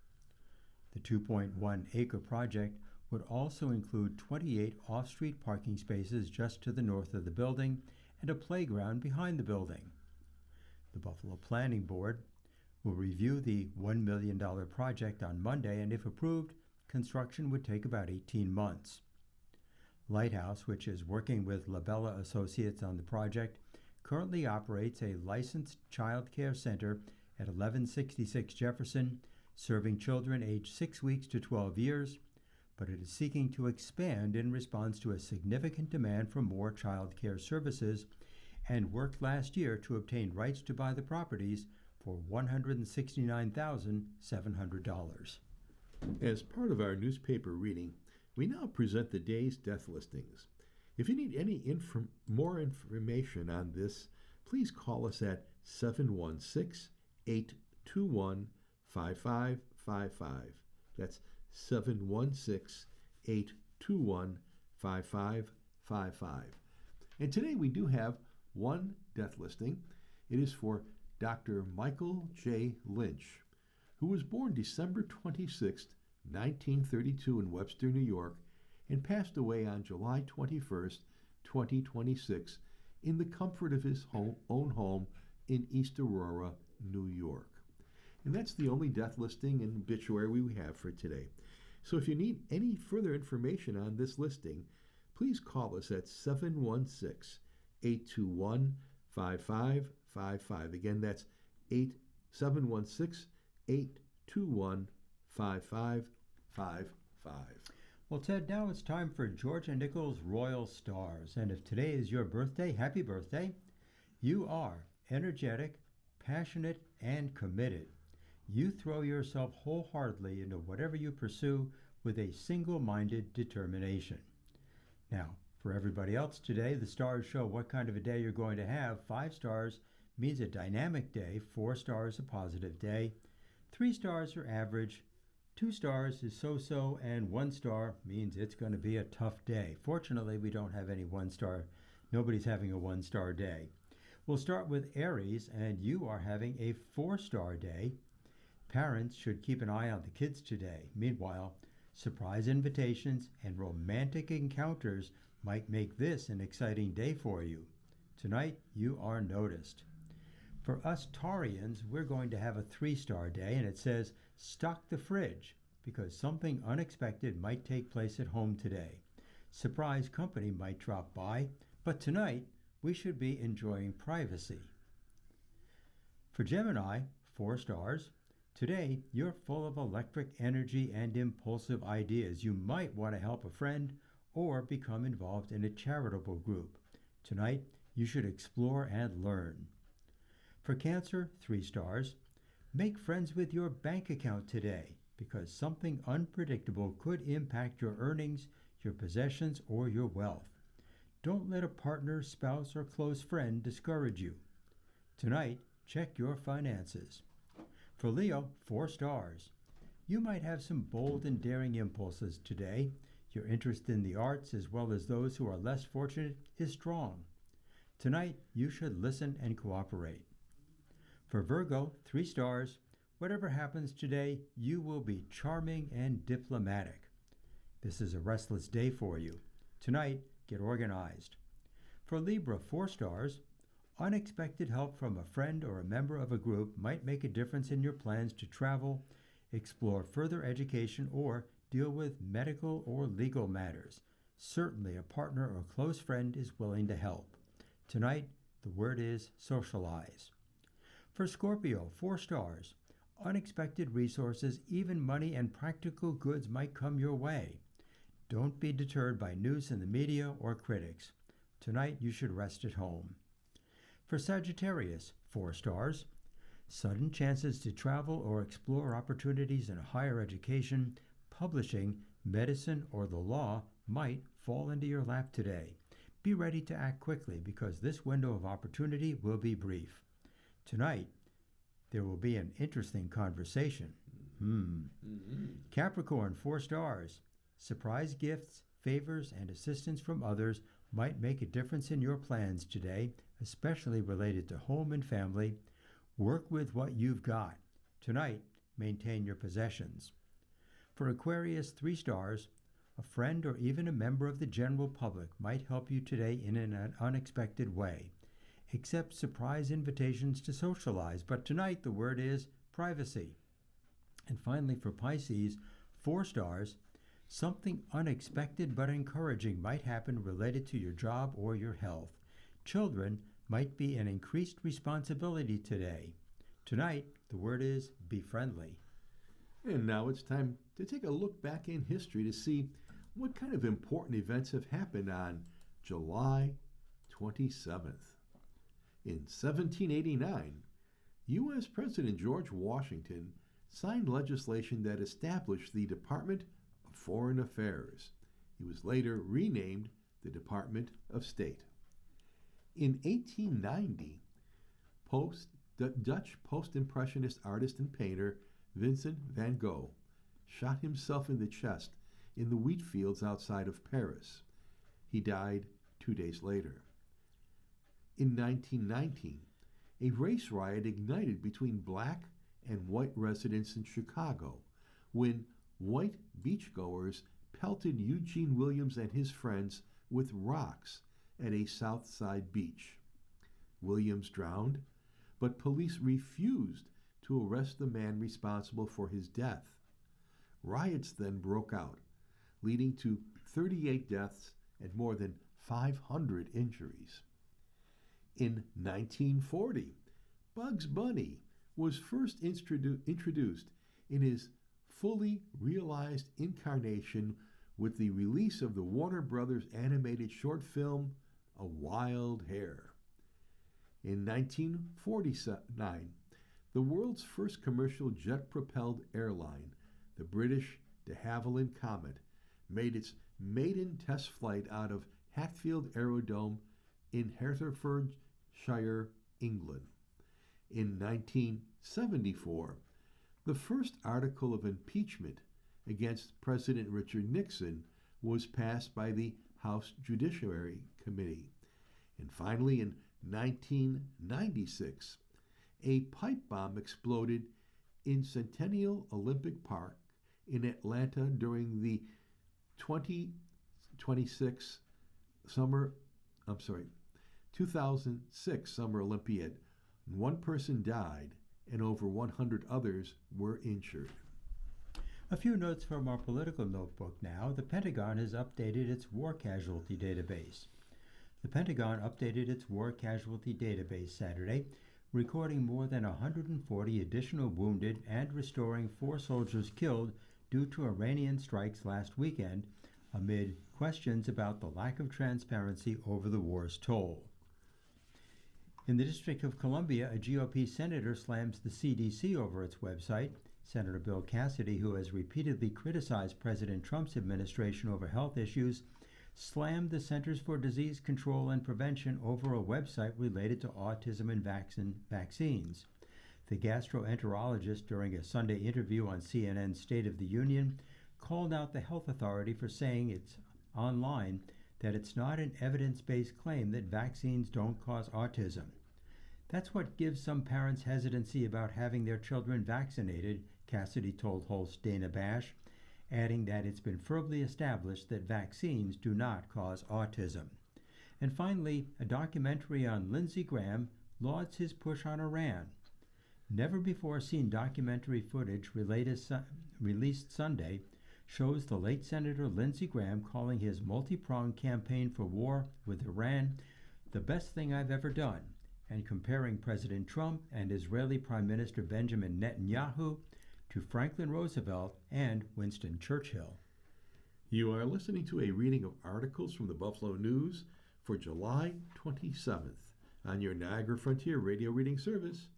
The 2.1 acre project would also include 28 off-street parking spaces just to the north of the building and a playground behind the building. The Buffalo Planning Board will review the $1 million project on Monday, and if approved, construction would take about 18 months. Lighthouse, which is working with Labella Associates on the project, currently operates a licensed child care center at 1166 Jefferson, serving children aged 6 weeks to 12 years, but it is seeking to expand in response to a significant demand for more child care services and worked last year to obtain rights to buy the properties for $169,700. As part of our newspaper reading, we now present the day's death listings. If you need any more information on this, please call us at 716-821-5555. That's 716-821-5555. And today we do have one death listing. It is for Dr. Michael J. Lynch, who was born December 26, 1932 in Webster, New York, and passed away on July 21st, 2026, in the comfort of his own home in East Aurora, New York. And that's the only death listing and obituary we have for today. So if you need any further information on this listing, please call us at 716-821-5555. Again, that's 716-821-5555. Well, Ted, now it's time for Georgia Nichols Royal Stars. And if today is your birthday, happy birthday. You are energetic, passionate, and committed. You throw yourself wholeheartedly into whatever you pursue with a single-minded determination. Now, for everybody else today, the stars show what kind of a day you're going to have. 5 stars means a dynamic day. 4 stars, a positive day. 3 stars are average. 2 stars is so-so, and 1 star means it's going to be a tough day. Fortunately, we don't have any 1-star. Nobody's having a 1-star day. We'll start with Aries, and you are having a 4-star day. Parents should keep an eye on the kids today. Meanwhile, surprise invitations and romantic encounters might make this an exciting day for you. Tonight, you are noticed. For us Taurians, we're going to have a 3-star day, and it says, stock the fridge, because something unexpected might take place at home today. Surprise company might drop by, but tonight we should be enjoying privacy. For Gemini, 4 stars. Today, you're full of electric energy and impulsive ideas. You might want to help a friend or become involved in a charitable group. Tonight, you should explore and learn. For Cancer, 3 stars. Make friends with your bank account today, because something unpredictable could impact your earnings, your possessions, or your wealth. Don't let a partner, spouse, or close friend discourage you. Tonight, check your finances. For Leo, 4 stars. You might have some bold and daring impulses today. Your interest in the arts, as well as those who are less fortunate, is strong. Tonight, you should listen and cooperate. For Virgo, 3 stars. Whatever happens today, you will be charming and diplomatic. This is a restless day for you. Tonight, get organized. For Libra, 4 stars. Unexpected help from a friend or a member of a group might make a difference in your plans to travel, explore further education, or deal with medical or legal matters. Certainly, a partner or close friend is willing to help. Tonight, the word is socialize. For Scorpio, 4 stars. Unexpected resources, even money and practical goods might come your way. Don't be deterred by news in the media or critics. Tonight, you should rest at home. For Sagittarius, 4 stars. Sudden chances to travel or explore opportunities in higher education, publishing, medicine, or the law might fall into your lap today. Be ready to act quickly, because this window of opportunity will be brief. Tonight, there will be an interesting conversation. Capricorn, 4 stars. Surprise gifts, favors, and assistance from others might make a difference in your plans today, especially related to home and family. Work with what you've got. Tonight, maintain your possessions. For Aquarius, 3 stars. A friend or even a member of the general public might help you today in an unexpected way. Accept surprise invitations to socialize, but tonight the word is privacy. And finally, for Pisces, 4 stars. Something unexpected but encouraging might happen related to your job or your health. Children might be an increased responsibility today. Tonight, the word is be friendly. And now it's time to take a look back in history to see what kind of important events have happened on July 27th. In 1789, U.S. President George Washington signed legislation that established the Department of Foreign Affairs. It was later renamed the Department of State. In 1890, the Dutch post-impressionist artist and painter Vincent van Gogh shot himself in the chest in the wheat fields outside of Paris. He died 2 days later. In 1919, a race riot ignited between black and white residents in Chicago when white beachgoers pelted Eugene Williams and his friends with rocks at a South Side beach. Williams drowned, but police refused to arrest the man responsible for his death. Riots then broke out, leading to 38 deaths and more than 500 injuries. In 1940, Bugs Bunny was first introduced in his fully realized incarnation with the release of the Warner Brothers animated short film, A Wild Hare. In 1949, the world's first commercial jet-propelled airline, the British de Havilland Comet, made its maiden test flight out of Hatfield Aerodrome in Hertfordshire, England. In 1974, the first article of impeachment against President Richard Nixon was passed by the House Judiciary Committee. And finally, in 1996, a pipe bomb exploded in Centennial Olympic Park in Atlanta during the 2006 Summer Olympiad, One person died, and over 100 others were injured. A few notes from our political notebook now. The Pentagon has updated its war casualty database. The Pentagon updated its war casualty database Saturday, recording more than 140 additional wounded and restoring 4 soldiers killed due to Iranian strikes last weekend, amid questions about the lack of transparency over the war's toll. In the District of Columbia, a GOP senator slams the CDC over its website. Senator Bill Cassidy, who has repeatedly criticized President Trump's administration over health issues, slammed the Centers for Disease Control and Prevention over a website related to autism and vaccines. The gastroenterologist, during a Sunday interview on CNN's State of the Union, called out the health authority for saying it's online that it's not an evidence-based claim that vaccines don't cause autism. That's what gives some parents hesitancy about having their children vaccinated, Cassidy told host Dana Bash, adding that it's been firmly established that vaccines do not cause autism. And finally, a documentary on Lindsey Graham lauds his push on Iran. Never before seen documentary footage released Sunday shows the late Senator Lindsey Graham calling his multi-pronged campaign for war with Iran the best thing I've ever done, and comparing President Trump and Israeli Prime Minister Benjamin Netanyahu to Franklin Roosevelt and Winston Churchill. You are listening to a reading of articles from the Buffalo News for July 27th on your Niagara Frontier Radio Reading Service.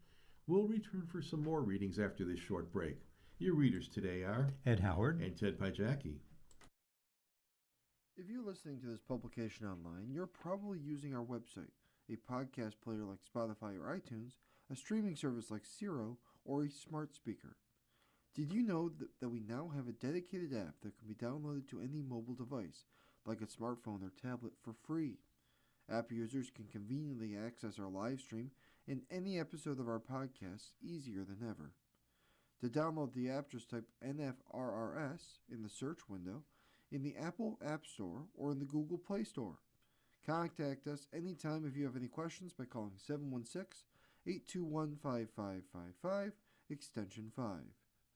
We'll return for some more readings after this short break. Your readers today are Ed Howard and Ted Pajacki. If you're listening to this publication online, you're probably using our website, a podcast player like Spotify or iTunes, a streaming service like Siro, or a smart speaker. Did you know that we now have a dedicated app that can be downloaded to any mobile device, like a smartphone or tablet, for free? App users can conveniently access our live stream and any episode of our podcast easier than ever. To download the app, just type NFRRS in the search window in the Apple App Store or in the Google Play Store. Contact us anytime if you have any questions by calling 716-821-5555, extension 5.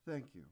Thank you.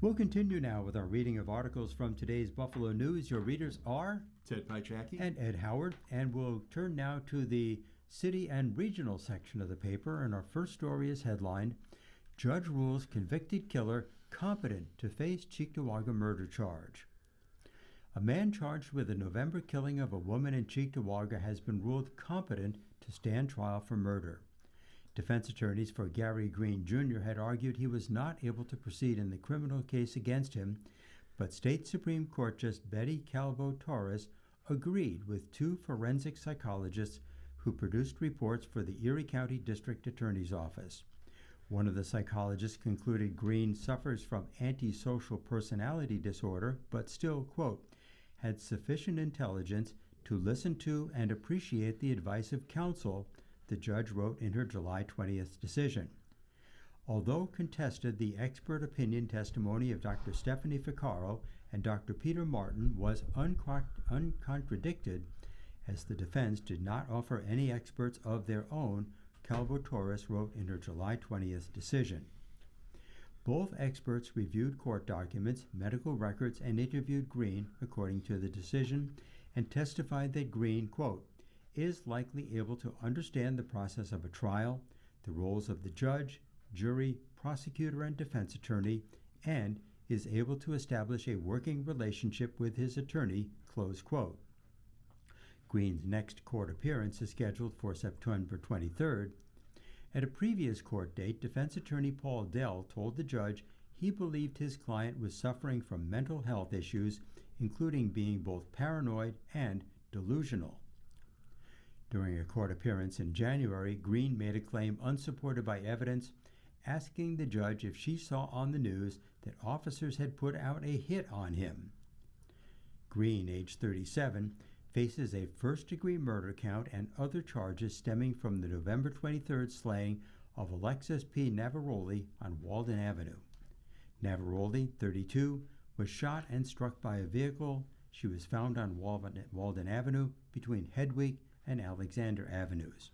We'll continue now with our reading of articles from today's Buffalo News. Your readers are Ted Pychacki and Ed Howard, and we'll turn now to the city and regional section of the paper, and our first story is headlined, Judge Rules Convicted Killer Competent to Face Cheektowaga Murder Charge. A man charged with the November killing of a woman in Cheektowaga has been ruled competent to stand trial for murder. Defense attorneys for Gary Green Jr. had argued he was not able to proceed in the criminal case against him, but State Supreme Court Justice Betty Calvo Torres agreed with two forensic psychologists who produced reports for the Erie County District Attorney's Office. One of the psychologists concluded Green suffers from antisocial personality disorder, but still, quote, had sufficient intelligence to listen to and appreciate the advice of counsel, the judge wrote in her July 20th decision. Although contested, the expert opinion testimony of Dr. Stephanie Ficcaro and Dr. Peter Martin was uncontradicted, as the defense did not offer any experts of their own, Calvo Torres wrote in her July 20th decision. Both experts reviewed court documents, medical records, and interviewed Green, according to the decision, and testified that Green, quote, is likely able to understand the process of a trial, the roles of the judge, jury, prosecutor, and defense attorney, and is able to establish a working relationship with his attorney, close quote. Green's next court appearance is scheduled for September 23rd. At a previous court date, defense attorney Paul Dell told the judge he believed his client was suffering from mental health issues, including being both paranoid and delusional. During a court appearance in January, Green made a claim unsupported by evidence, asking the judge if she saw on the news that officers had put out a hit on him. Green, age 37, faces a first-degree murder count and other charges stemming from the November 23rd slaying of Alexis P. Navaroli on Walden Avenue. Navaroli, 32, was shot and struck by a vehicle. She was found on Walden Avenue between Hedwig and Alexander Avenues.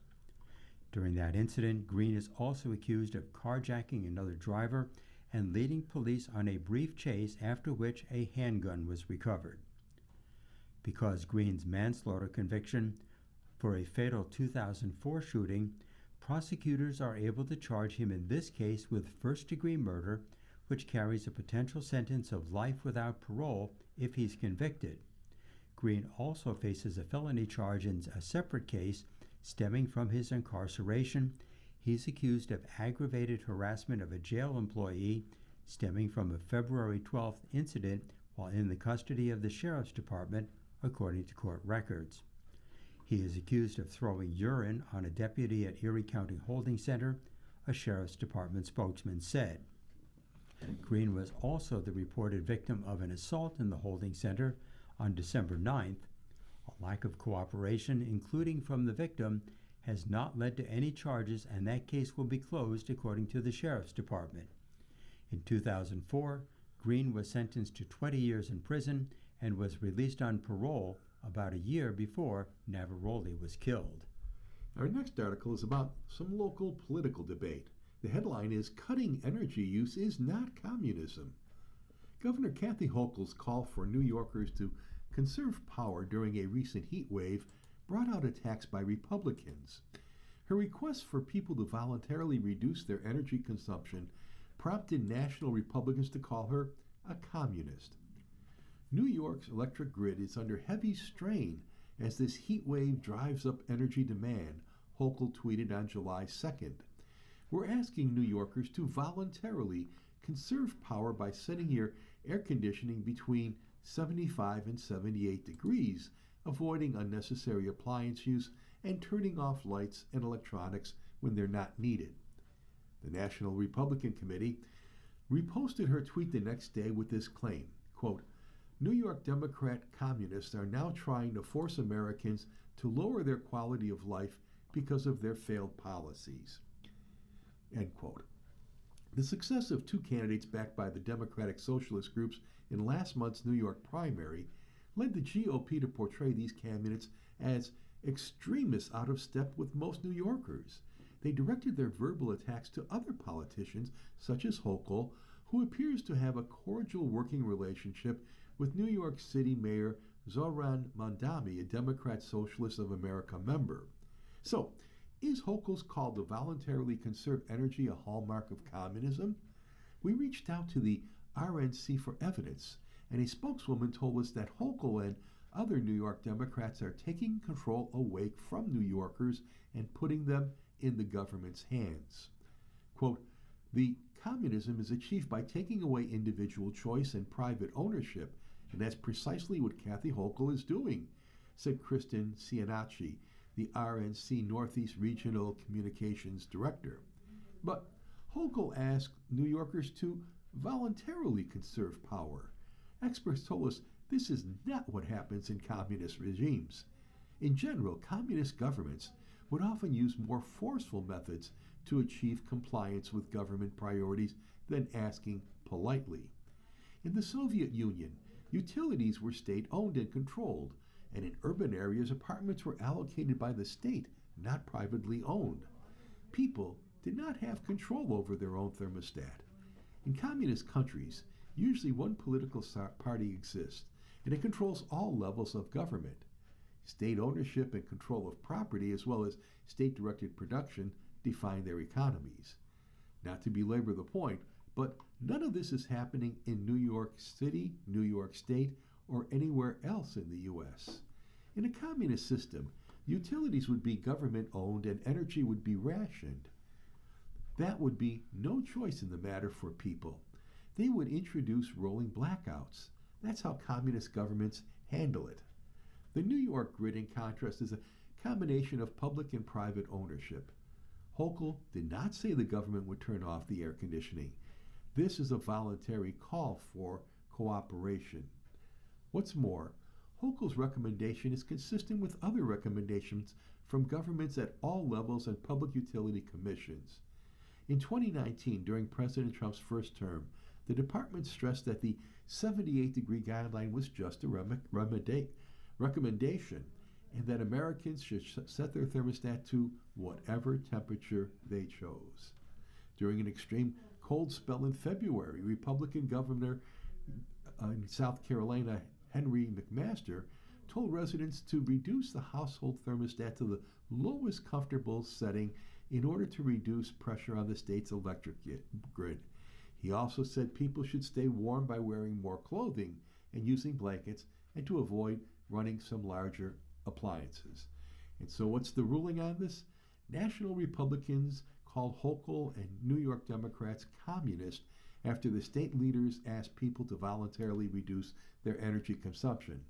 During that incident, Green is also accused of carjacking another driver and leading police on a brief chase, after which a handgun was recovered. Because Green's manslaughter conviction for a fatal 2004 shooting, prosecutors are able to charge him in this case with first-degree murder, which carries a potential sentence of life without parole if he's convicted. Green also faces a felony charge in a separate case stemming from his incarceration. He's accused of aggravated harassment of a jail employee stemming from a February 12th incident while in the custody of the Sheriff's Department, according to court records. He is accused of throwing urine on a deputy at Erie County Holding Center, a Sheriff's Department spokesman said. Green was also the reported victim of an assault in the holding center on December 9th. A lack of cooperation, including from the victim, has not led to any charges, and that case will be closed, according to the Sheriff's Department. In 2004, Green was sentenced to 20 years in prison and was released on parole about a year before Navaroli was killed. Our next article is about some local political debate. The headline is, Cutting Energy Use is Not Communism. Governor Kathy Hochul's call for New Yorkers to conserve power during a recent heat wave brought out attacks by Republicans. Her request for people to voluntarily reduce their energy consumption prompted national Republicans to call her a communist. New York's electric grid is under heavy strain as this heat wave drives up energy demand, Hochul tweeted on July 2nd. We're asking New Yorkers to voluntarily conserve power by setting your air conditioning between 75 and 78 degrees, avoiding unnecessary appliance use, and turning off lights and electronics when they're not needed. The National Republican Committee reposted her tweet the next day with this claim, quote, New York Democrat communists are now trying to force Americans to lower their quality of life because of their failed policies. End quote. The success of two candidates backed by the Democratic Socialist groups in last month's New York primary led the GOP to portray these candidates as extremists out of step with most New Yorkers. They directed their verbal attacks to other politicians, such as Hochul, who appears to have a cordial working relationship with New York City Mayor Zohran Mamdani, a Democrat Socialist of America member. So, is Hochul's call to voluntarily conserve energy a hallmark of communism? We reached out to the RNC for evidence, and a spokeswoman told us that Hochul and other New York Democrats are taking control away from New Yorkers and putting them in the government's hands. Quote, the communism is achieved by taking away individual choice and private ownership, and that's precisely what Kathy Hochul is doing, said Kristen Cianacci, the RNC Northeast Regional Communications Director. But Hochul asked New Yorkers to voluntarily conserve power. Experts told us this is not what happens in communist regimes. In general, communist governments would often use more forceful methods to achieve compliance with government priorities than asking politely. In the Soviet Union, utilities were state-owned and controlled, and in urban areas, apartments were allocated by the state, not privately owned. People did not have control over their own thermostat. In communist countries, usually one political party exists, and it controls all levels of government. State ownership and control of property, as well as state-directed production, define their economies. Not to belabor the point, but none of this is happening in New York City, New York State, or anywhere else in the U.S. In a communist system, utilities would be government-owned and energy would be rationed. That would be no choice in the matter for people. They would introduce rolling blackouts. That's how communist governments handle it. The New York grid, in contrast, is a combination of public and private ownership. Hochul did not say the government would turn off the air conditioning. This is a voluntary call for cooperation. What's more, Hochul's recommendation is consistent with other recommendations from governments at all levels and public utility commissions. In 2019, during President Trump's first term, the department stressed that the 78-degree guideline was just a recommendation, and that Americans should set their thermostat to whatever temperature they chose. During an extreme cold spell in February, Republican Governor in South Carolina, Henry McMaster, told residents to reduce the household thermostat to the lowest comfortable setting in order to reduce pressure on the state's electric grid. He also said people should stay warm by wearing more clothing and using blankets, and to avoid running some larger appliances. And so what's the ruling on this? National Republicans called Hochul and New York Democrats communist after the state leaders asked people to voluntarily reduce their energy consumption.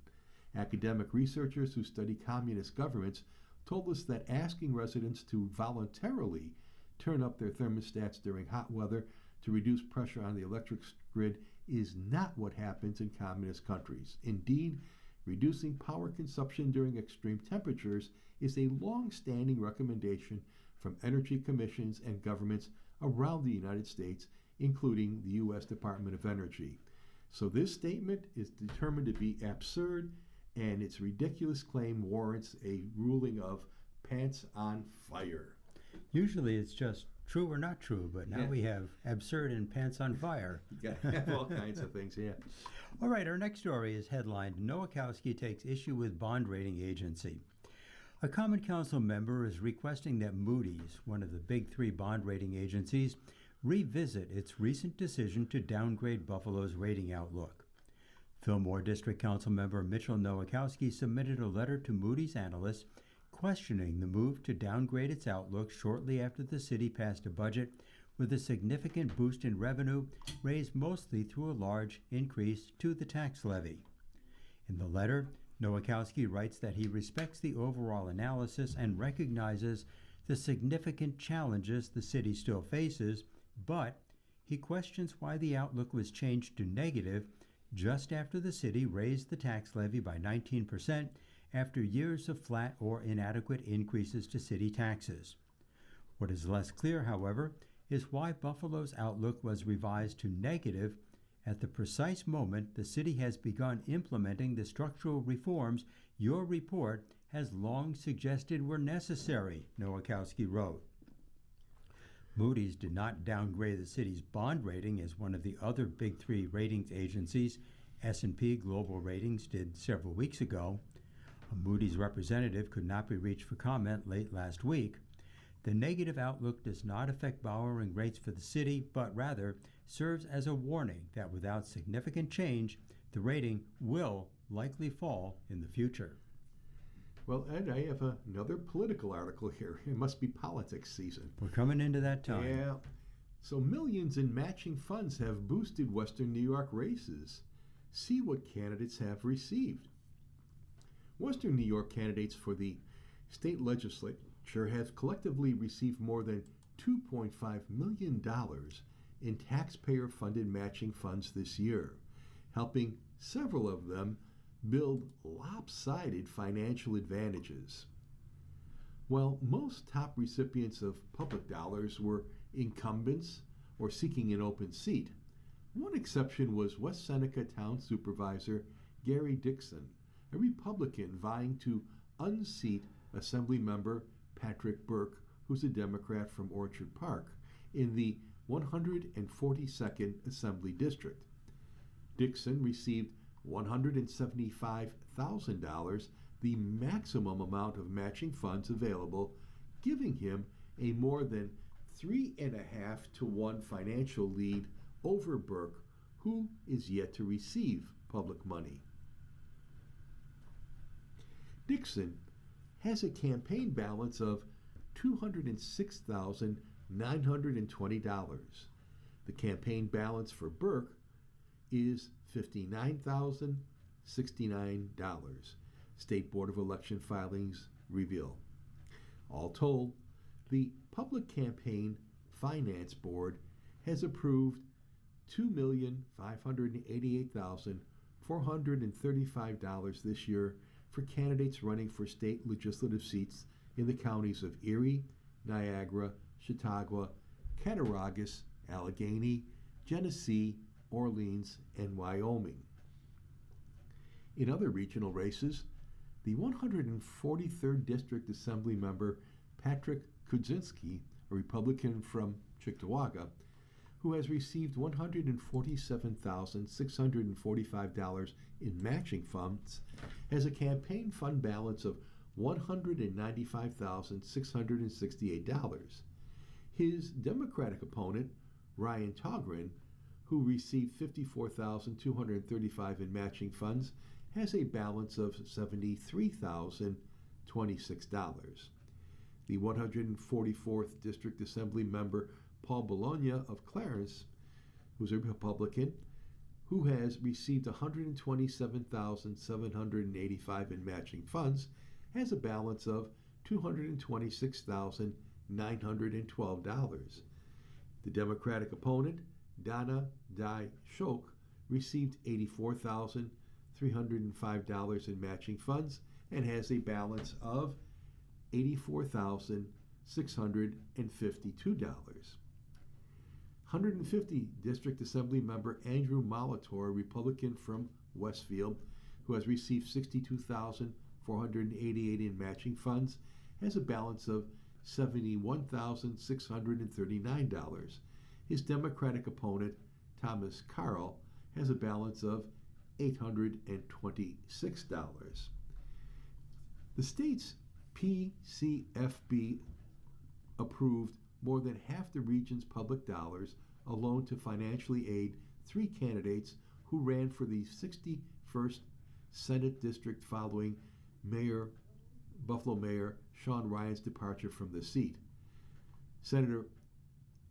Academic researchers who study communist governments told us that asking residents to voluntarily turn up their thermostats during hot weather to reduce pressure on the electric grid is not what happens in communist countries. Indeed, reducing power consumption during extreme temperatures is a long-standing recommendation from energy commissions and governments around the United States, including the U.S. Department of Energy. So this statement is determined to be absurd, and its ridiculous claim warrants a ruling of pants on fire. Usually it's just true or not true, but now we have absurd and pants on fire. You gotta have all kinds of things, yeah. All right, our next story is headlined, Nowakowski takes issue with bond rating agency. A Common Council member is requesting that Moody's, one of the big three bond rating agencies, revisit its recent decision to downgrade Buffalo's rating outlook. Fillmore District Council member Mitchell Nowakowski submitted a letter to Moody's analysts questioning the move to downgrade its outlook shortly after the city passed a budget with a significant boost in revenue raised mostly through a large increase to the tax levy. In the letter, Nowakowski writes that he respects the overall analysis and recognizes the significant challenges the city still faces, but he questions why the outlook was changed to negative just after the city raised the tax levy by 19% after years of flat or inadequate increases to city taxes. What is less clear, however, is why Buffalo's outlook was revised to negative at the precise moment the city has begun implementing the structural reforms your report has long suggested were necessary, Nowakowski wrote. Moody's did not downgrade the city's bond rating as one of the other big three ratings agencies, S&P Global Ratings, did several weeks ago. A Moody's representative could not be reached for comment late last week. The negative outlook does not affect borrowing rates for the city, but rather serves as a warning that without significant change, the rating will likely fall in the future. Well, Ed, I have another political article here. It must be politics season. We're coming into that time. Yeah. So millions in matching funds have boosted Western New York races. See what candidates have received. Western New York candidates for the state legislature have collectively received more than $2.5 million in taxpayer-funded matching funds this year, helping several of them build lopsided financial advantages. While most top recipients of public dollars were incumbents or seeking an open seat, one exception was West Seneca Town Supervisor Gary Dixon, a Republican vying to unseat Assemblymember Patrick Burke, who's a Democrat from Orchard Park, in the 142nd Assembly District. Dixon received $175,000, the maximum amount of matching funds available, giving him a more than 3.5 to 1 financial lead over Burke, who is yet to receive public money. Dixon has a campaign balance of $206,920. The campaign balance for Burke is $59,069, State Board of Election filings reveal. All told, the Public Campaign Finance Board has approved $2,588,435 this year for candidates running for state legislative seats in the counties of Erie, Niagara, Chautauqua, Cattaraugus, Allegheny, Genesee, Orleans, and Wyoming. In other regional races, the 143rd District Assembly member Patrick Kudzinski, a Republican from Cheektowaga, who has received $147,645 in matching funds, has a campaign fund balance of $195,668. His Democratic opponent, Ryan Togren, who received $54,235 in matching funds, has a balance of $73,026. The 144th District Assembly member Paul Bologna of Clarence, who's a Republican, who has received $127,785 in matching funds, has a balance of $226,912. The Democratic opponent, Donna Dai Shok, received $84,305 in matching funds and has a balance of $84,652. 150 District Assembly member Andrew Molitor, Republican from Westfield, who has received $62,488 in matching funds, has a balance of $71,639. His Democratic opponent, Thomas Carl, has a balance of $826. The state's PCFB approved more than half the region's public dollars alone to financially aid 3 candidates who ran for the 61st Senate District following Buffalo Mayor Sean Ryan's departure from the seat. Senator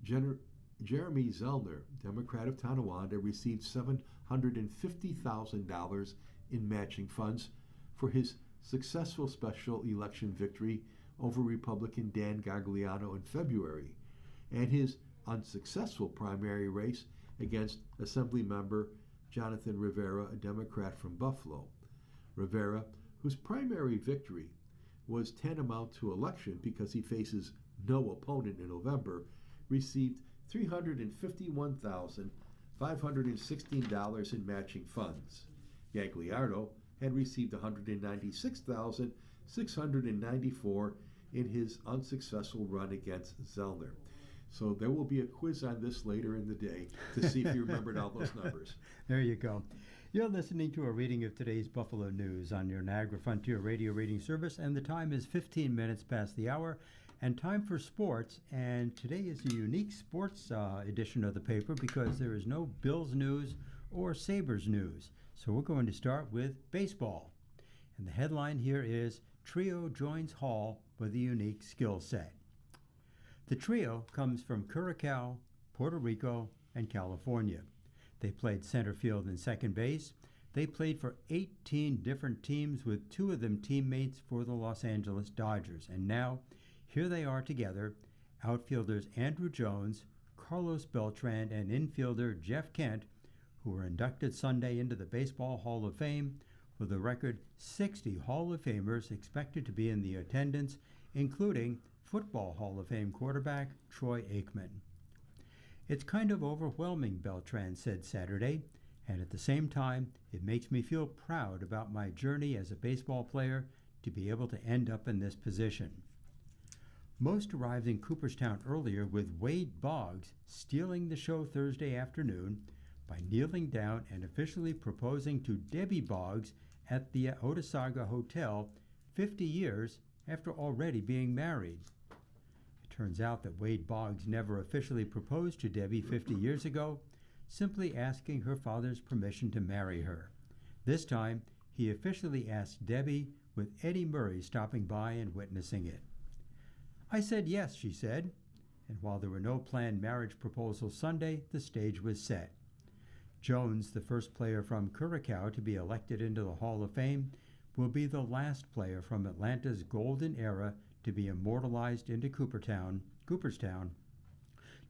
Jeremy Zellner, Democrat of Tonawanda, received $750,000 in matching funds for his successful special election victory over Republican Dan Gagliano in February, and his unsuccessful primary race against Assembly member Jonathan Rivera, a Democrat from Buffalo. Rivera, whose primary victory was tantamount to election because he faces no opponent in November, received $351,516 in matching funds. Gagliardo had received $196,694 in his unsuccessful run against Zellner. So there will be a quiz on this later in the day to see if you remembered all those numbers. There you go. You're listening to a reading of today's Buffalo News on your Niagara Frontier Radio reading service, and the time is 15 minutes past the hour, and time for sports. And today is a unique sports edition of the paper because there is no Bills news or Sabres news. So we're going to start with baseball. And the headline here is, Trio joins Hall with a unique skill set. The trio comes from Curacao, Puerto Rico, and California. They played center field and second base. They played for 18 different teams, with 2 of them teammates for the Los Angeles Dodgers. And now, here they are together, outfielders Andruw Jones, Carlos Beltran, and infielder Jeff Kent, who were inducted Sunday into the Baseball Hall of Fame, with a record 60 Hall of Famers expected to be in the attendance, including Football Hall of Fame quarterback Troy Aikman. It's kind of overwhelming, Beltran said Saturday, and at the same time, it makes me feel proud about my journey as a baseball player to be able to end up in this position. Most arrived in Cooperstown earlier, with Wade Boggs stealing the show Thursday afternoon by kneeling down and officially proposing to Debbie Boggs at the Otesaga Hotel 50 years after already being married. It turns out that Wade Boggs never officially proposed to Debbie 50 years ago, simply asking her father's permission to marry her. This time, he officially asked Debbie, with Eddie Murray stopping by and witnessing it. I said yes, she said, and while there were no planned marriage proposals Sunday, the stage was set. Jones, the first player from Curacao to be elected into the Hall of Fame, will be the last player from Atlanta's golden era to be immortalized into Cooperstown,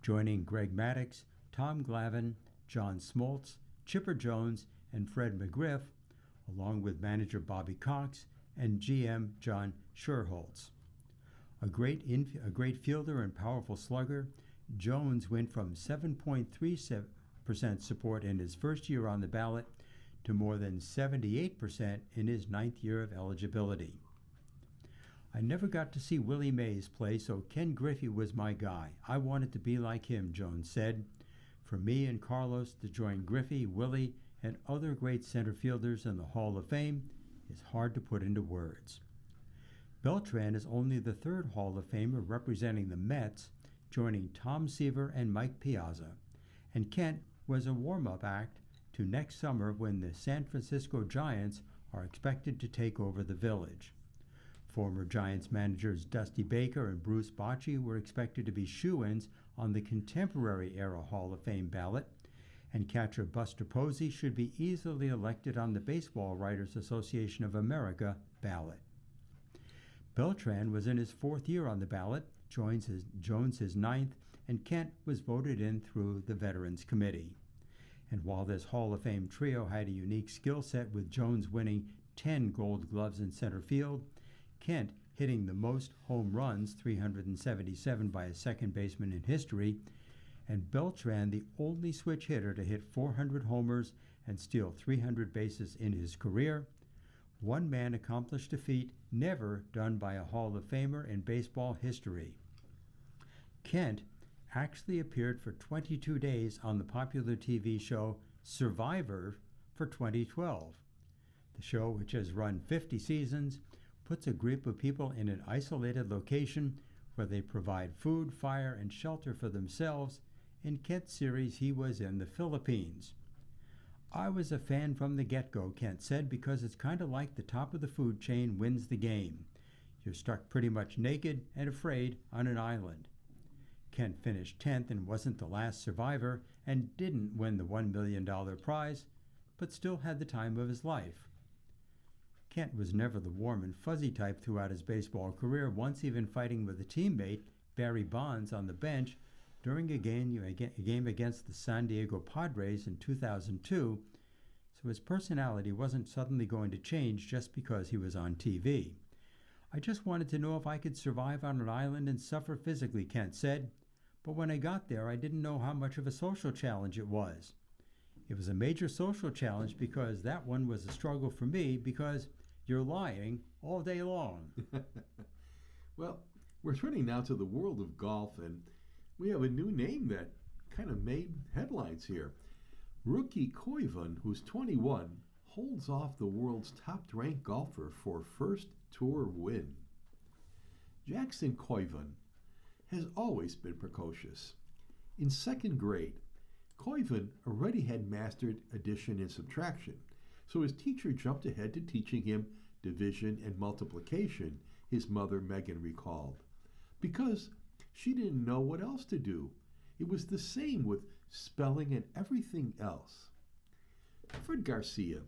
joining Greg Maddux, Tom Glavine, John Smoltz, Chipper Jones, and Fred McGriff, along with manager Bobby Cox and GM John Schuerholz. A great fielder and powerful slugger, Jones went from 7.37% support in his first year on the ballot to more than 78% in his 9th year of eligibility. I never got to see Willie Mays play, so Ken Griffey was my guy. I wanted to be like him, Jones said. For me and Carlos to join Griffey, Willie, and other great center fielders in the Hall of Fame is hard to put into words. Beltran is only the 3rd Hall of Famer representing the Mets, joining Tom Seaver and Mike Piazza, and Kent was a warm-up act to next summer when the San Francisco Giants are expected to take over the Village. Former Giants managers Dusty Baker and Bruce Bochy were expected to be shoo-ins on the contemporary era Hall of Fame ballot, and catcher Buster Posey should be easily elected on the Baseball Writers Association of America ballot. Beltran was in his 4th year on the ballot, Jones his 9th, and Kent was voted in through the Veterans Committee. And while this Hall of Fame trio had a unique skill set, with Jones winning 10 Gold Gloves in center field, Kent hitting the most home runs, 377 by a second baseman in history, and Beltran the only switch hitter to hit 400 homers and steal 300 bases in his career, one man accomplished a feat never done by a Hall of Famer in baseball history. Kent actually appeared for 22 days on the popular TV show Survivor for 2012. The show, which has run 50 seasons, puts a group of people in an isolated location where they provide food, fire, and shelter for themselves. In Kent's series, he was in the Philippines. I was a fan from the get-go, Kent said, because it's kind of like the top of the food chain wins the game. You're stuck pretty much naked and afraid on an island. Kent finished 10th and wasn't the last survivor and didn't win the $1 million prize, but still had the time of his life. Kent was never the warm and fuzzy type throughout his baseball career, once even fighting with a teammate, Barry Bonds, on the bench during a game against the San Diego Padres in 2002, so his personality wasn't suddenly going to change just because he was on TV. I just wanted to know if I could survive on an island and suffer physically, Kent said, but when I got there, I didn't know how much of a social challenge it was. It was a major social challenge because that one was a struggle for me because you're lying all day long. Well, we're turning now to the world of golf, and we have a new name that kind of made headlines here. Rookie Koivu, who's 21, holds off the world's top-ranked golfer for first tour win. Jackson Koivu has always been precocious. In second grade, Koivu already had mastered addition and subtraction, so his teacher jumped ahead to teaching him division and multiplication, his mother Megan recalled, because she didn't know what else to do. It was the same with spelling and everything else. Fred Garcia,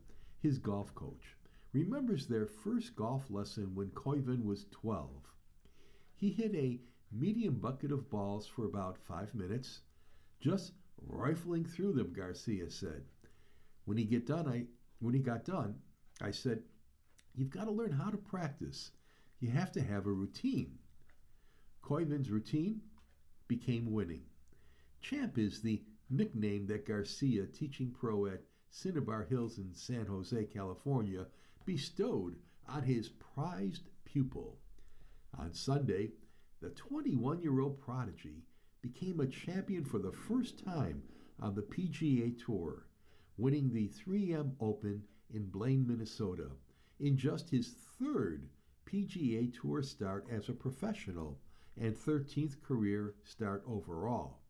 his golf coach, remembers their first golf lesson when Koivu was 12. He hit a medium bucket of balls for about 5 minutes, just rifling through them, Garcia said. When he got done, I said, "You've got to learn how to practice. You have to have a routine." Koivu's routine became winning. Champ is the nickname that Garcia, teaching pro at Cinnabar Hills in San Jose, California, bestowed on his prized pupil. On Sunday, the 21-year-old prodigy became a champion for the first time on the PGA Tour, winning the 3M Open in Blaine, Minnesota, in just his third PGA Tour start as a professional and 13th career start overall.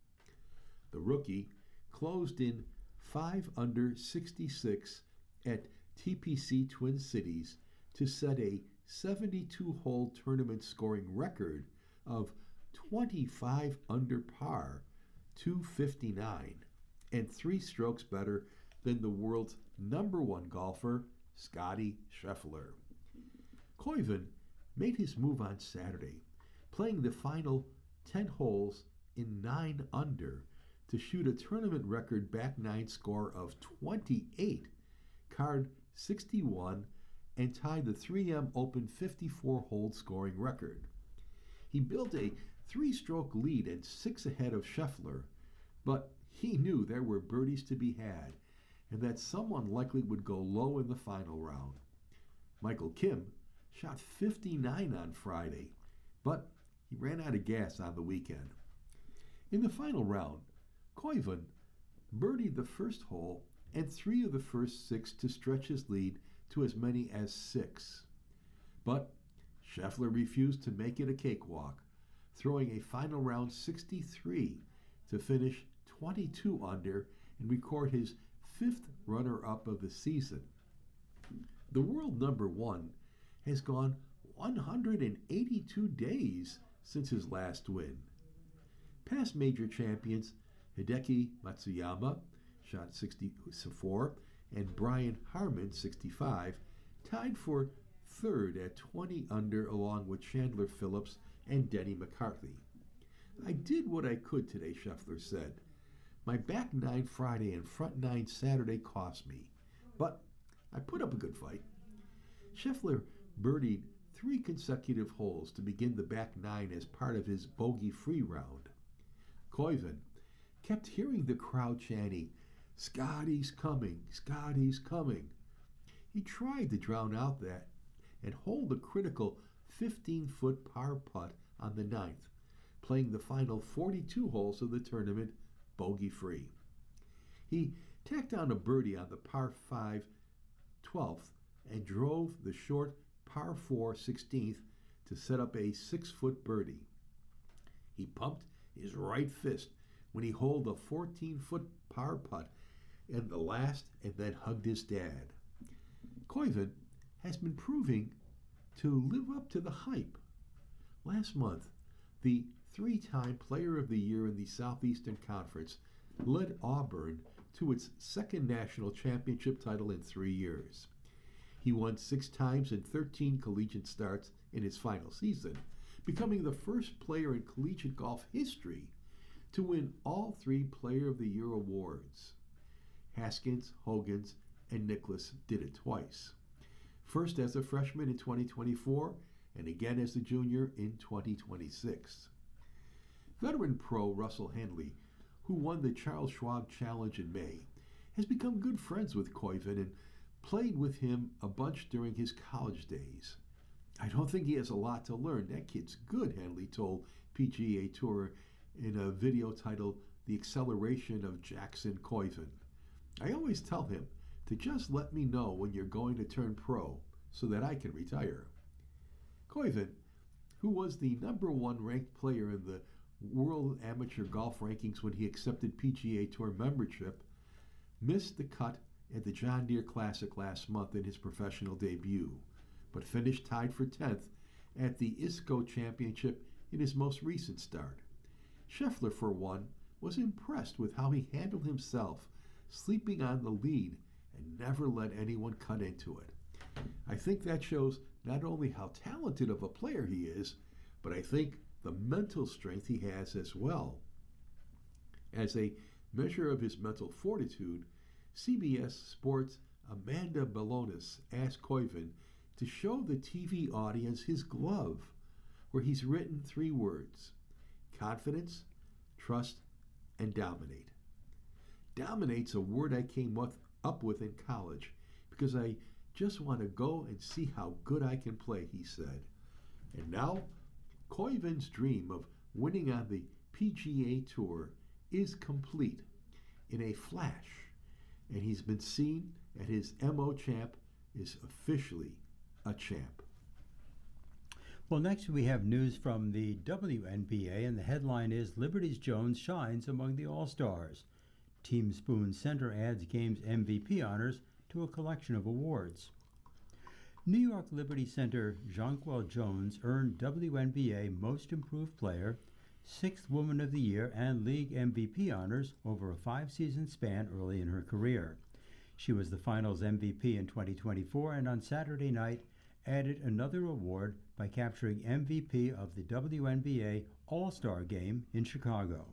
The rookie closed in 5 under 66 at TPC Twin Cities to set a 72-hole tournament scoring record of 25 under par, 259, and 3 strokes better than the world's #1 golfer, Scottie Scheffler. Koivu made his move on Saturday, playing the final 10 holes in 9 under to shoot a tournament record back 9 score of 28, card 61, and tied the 3M Open 54-hole scoring record. He built a 3-stroke lead and 6 ahead of Scheffler, but he knew there were birdies to be had and that someone likely would go low in the final round. Michael Kim shot 59 on Friday, but he ran out of gas on the weekend. In the final round, Koivu birdied the first hole and 3 of the first 6 to stretch his lead to as many as 6. But Scheffler refused to make it a cakewalk, throwing a final round 63 to finish 22 under and record his 5th runner-up of the season. The world #1 has gone 182 days since his last win. Past major champions Hideki Matsuyama shot 64 and Brian Harman 65 tied for 3rd at 20 under along with Chandler Phillips and Denny McCarthy. "I did what I could today," Scheffler said. "My back 9 Friday and front 9 Saturday cost me, but I put up a good fight." Scheffler birdied 3 consecutive holes to begin the back 9 as part of his bogey-free round. Koivu kept hearing the crowd chanting, "Scotty's coming, Scotty's coming." He tried to drown out that and hold the critical 15-foot par putt on the 9th, playing the final 42 holes of the tournament bogey-free. He tacked on a birdie on the par 5 12th and drove the short par 4 16th to set up a 6-foot birdie. He pumped his right fist when he holed a 14-foot par putt in the last and then hugged his dad. Koivu has been proving to live up to the hype. Last month, the 3-time Player of the Year in the Southeastern Conference led Auburn to its 2nd national championship title in 3 years. He won 6 times in 13 collegiate starts in his final season, becoming the first player in collegiate golf history to win all 3 Player of the Year awards. Haskins, Hogans, and Nicklaus did it twice. First as a freshman in 2024, and again as a junior in 2026. Veteran pro Russell Henley, who won the Charles Schwab Challenge in May, has become good friends with Koivu and played with him a bunch during his college days. "I don't think he has a lot to learn. That kid's good," Henley told PGA Tour in a video titled The Acceleration of Jackson Koivin. I always tell him to just let me know when you're going to turn pro so that I can retire. Koivin, who was the #1 ranked player in the World Amateur Golf Rankings when he accepted PGA Tour membership, missed the cut at the John Deere Classic last month in his professional debut, but finished tied for 10th at the ISCO Championship in his most recent start. Scheffler, for one, was impressed with how he handled himself, sleeping on the lead and never let anyone cut into it. I think that shows not only how talented of a player he is, but I think the mental strength he has as well. As a measure of his mental fortitude, CBS Sports' Amanda Belonis asked Koivin to show the TV audience his glove, where he's written 3 words: confidence, trust, and dominate. Dominate's a word I came up with in college because I just want to go and see how good I can play, he said. And now, Koivin's dream of winning on the PGA Tour is complete in a flash, and he's been seen at his MO Champ is officially a champ. Well, next we have news from the WNBA, and the headline is Liberty's Jones shines among the All-Stars. Team Spoon Center adds game's MVP honors to a collection of awards. New York Liberty center Jonquel Jones earned WNBA Most Improved Player, 6th Woman of the Year, and League MVP honors over a 5-season span early in her career. She was the Finals MVP in 2024 and on Saturday night added another award by capturing MVP of the WNBA All-Star Game in Chicago.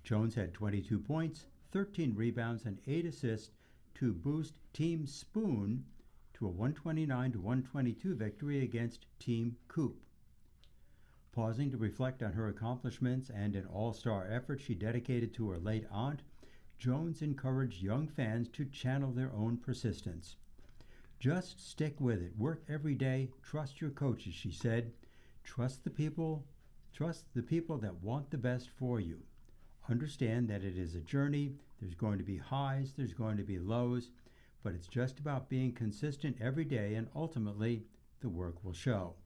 Jones had 22 points, 13 rebounds, and 8 assists to boost Team Spoon to a 129-122 victory against Team Coop. Pausing to reflect on her accomplishments and an all-star effort she dedicated to her late aunt, Jones encouraged young fans to channel their own persistence. Just stick with it, work every day, trust your coaches, she said. Trust the people that want the best for you. Understand that it is a journey. There's going to be highs, there's going to be lows, but it's just about being consistent every day, and ultimately the work will show.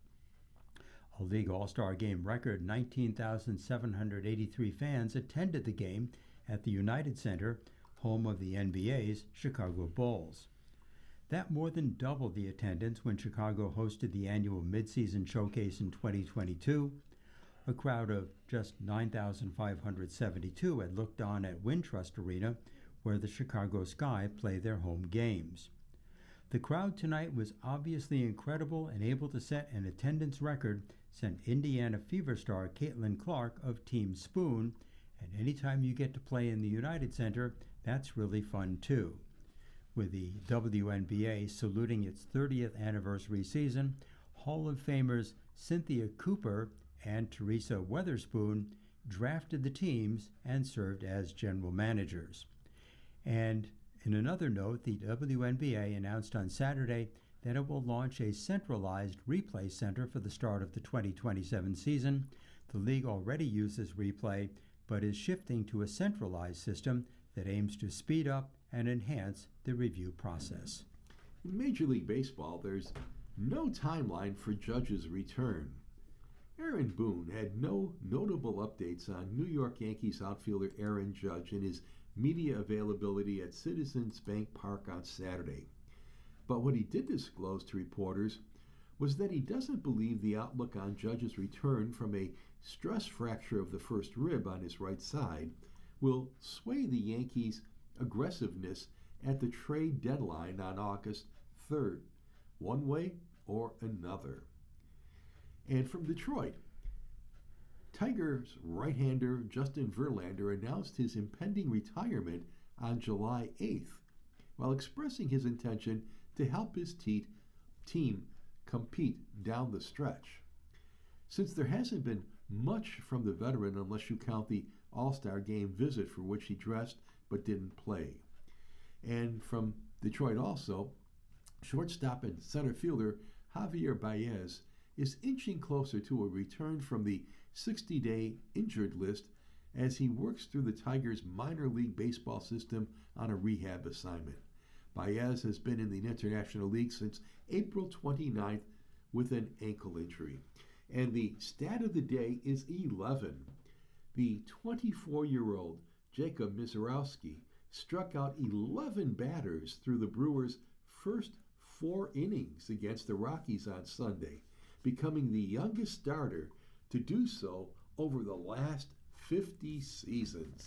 A League All-Star Game record 19,783 fans attended the game at the United Center, home of the NBA's Chicago Bulls. That more than doubled the attendance when Chicago hosted the annual midseason showcase in 2022. A crowd of just 9,572 had looked on at Wintrust Arena, where the Chicago Sky play their home games. The crowd tonight was obviously incredible, and able to set an attendance record sent Indiana Fever star Caitlin Clark of Team Spoon, and anytime you get to play in the United Center, that's really fun too. With the WNBA saluting its 30th anniversary season, Hall of Famers Cynthia Cooper and Teresa Weatherspoon drafted the teams and served as general managers. And in another note, the WNBA announced on Saturday that it will launch a centralized replay center for the start of the 2027 season. The league already uses replay, but is shifting to a centralized system that aims to speed up and enhance the review process. In Major League Baseball, there's no timeline for Judge's return. Aaron Boone had no notable updates on New York Yankees outfielder Aaron Judge in his media availability at Citizens Bank Park on Saturday. But what he did disclose to reporters was that he doesn't believe the outlook on Judge's return from a stress fracture of the first rib on his right side will sway the Yankees' aggressiveness at the trade deadline on August 3rd, one way or another. And from Detroit, Tigers right-hander Justin Verlander announced his impending retirement on July 8th, while expressing his intention to help his team compete down the stretch. Since there hasn't been much from the veteran unless you count the All-Star Game visit for which he dressed but didn't play. And from Detroit also, shortstop and center fielder Javier Baez is inching closer to a return from the 60-day injured list as he works through the Tigers' minor league baseball system on a rehab assignment. Baez has been in the International League since April 29th with an ankle injury. And the stat of the day is 11. The 24-year-old Jacob Misiorowski struck out 11 batters through the Brewers' first 4 innings against the Rockies on Sunday, becoming the youngest starter to do so over the last 50 seasons.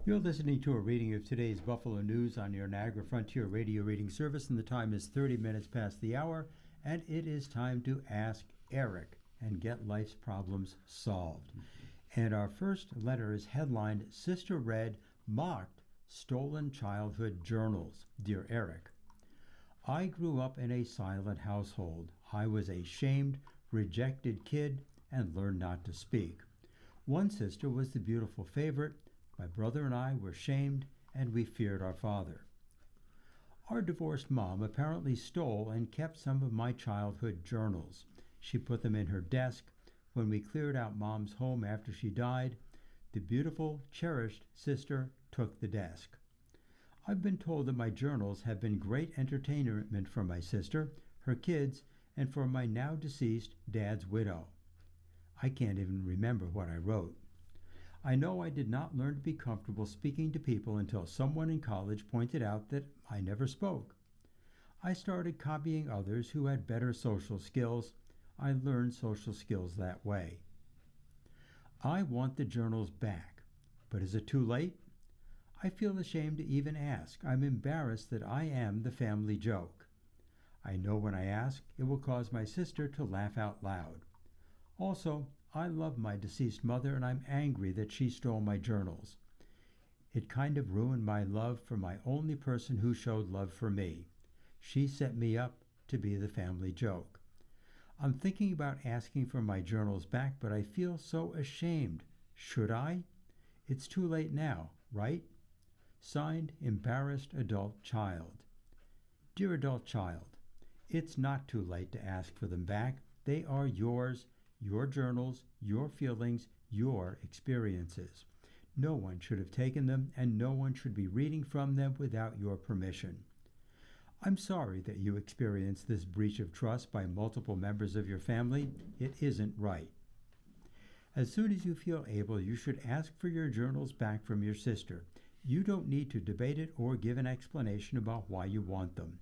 You're listening to a reading of today's Buffalo News on your Niagara Frontier Radio Reading Service, and the time is 30 minutes past the hour, and it is time to ask Eric and get life's problems solved. And our first letter is headlined, Sister Red Mocked Stolen Childhood Journals. Dear Eric, I grew up in a silent household. I was a shamed, rejected kid and learned not to speak. One sister was the beautiful favorite. My brother and I were shamed, and we feared our father. Our divorced mom apparently stole and kept some of my childhood journals. She put them in her desk. When we cleared out Mom's home after she died, the beautiful, cherished sister took the desk. I've been told that my journals have been great entertainment for my sister, her kids, and for my now deceased dad's widow. I can't even remember what I wrote. I know I did not learn to be comfortable speaking to people until someone in college pointed out that I never spoke. I started copying others who had better social skills. I learned social skills that way. I want the journals back, but is it too late? I feel ashamed to even ask. I'm embarrassed that I am the family joke. I know when I ask, it will cause my sister to laugh out loud. Also, I love my deceased mother, and I'm angry that she stole my journals. It kind of ruined my love for my only person who showed love for me. She set me up to be the family joke. I'm thinking about asking for my journals back, but I feel so ashamed. Should I? It's too late now, right? Signed, Embarrassed Adult Child. Dear adult child, it's not too late to ask for them back. They are yours, your journals, your feelings, your experiences. No one should have taken them, and no one should be reading from them without your permission. I'm sorry that you experienced this breach of trust by multiple members of your family. It isn't right. As soon as you feel able, you should ask for your journals back from your sister. You don't need to debate it or give an explanation about why you want them.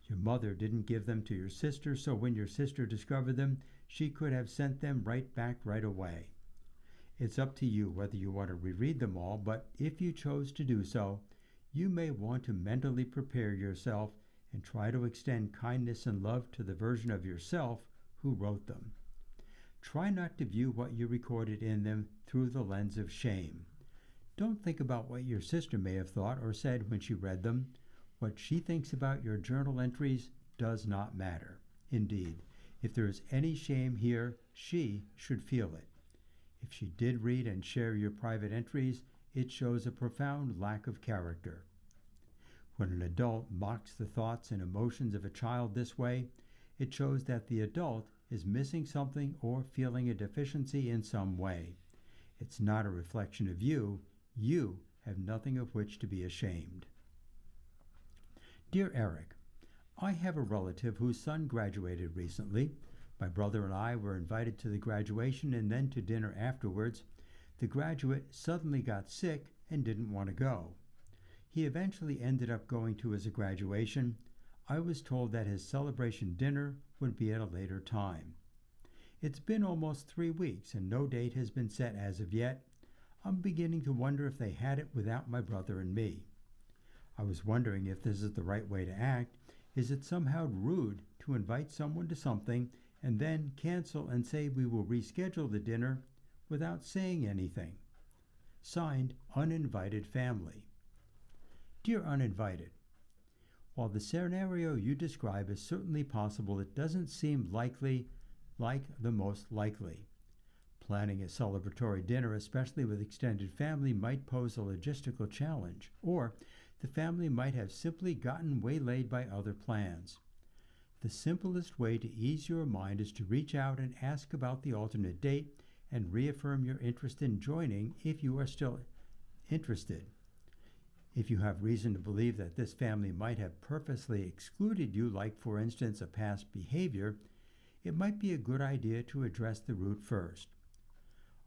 Your mother didn't give them to your sister, so when your sister discovered them, she could have sent them right back right away. It's up to you whether you want to reread them all, but if you chose to do so, you may want to mentally prepare yourself and try to extend kindness and love to the version of yourself who wrote them. Try not to view what you recorded in them through the lens of shame. Don't think about what your sister may have thought or said when she read them. What she thinks about your journal entries does not matter. Indeed, if there is any shame here, she should feel it. If she did read and share your private entries, it shows a profound lack of character. When an adult mocks the thoughts and emotions of a child this way, it shows that the adult is missing something or feeling a deficiency in some way. It's not a reflection of you. You have nothing of which to be ashamed. Dear Eric, I have a relative whose son graduated recently. My brother and I were invited to the graduation and then to dinner afterwards. The graduate suddenly got sick and didn't want to go. He eventually ended up going to his graduation. I was told that his celebration dinner would be at a later time. It's been almost 3 weeks and no date has been set as of yet. I'm beginning to wonder if they had it without my brother and me. I was wondering if this is the right way to act. Is it somehow rude to invite someone to something and then cancel and say we will reschedule the dinner without saying anything? Signed, Uninvited Family. Dear Uninvited, while the scenario you describe is certainly possible, it doesn't seem likely like the most likely. Planning a celebratory dinner, especially with extended family, might pose a logistical challenge, or the family might have simply gotten waylaid by other plans. The simplest way to ease your mind is to reach out and ask about the alternate date and reaffirm your interest in joining if you are still interested. If you have reason to believe that this family might have purposely excluded you, like for instance a past behavior, it might be a good idea to address the root first.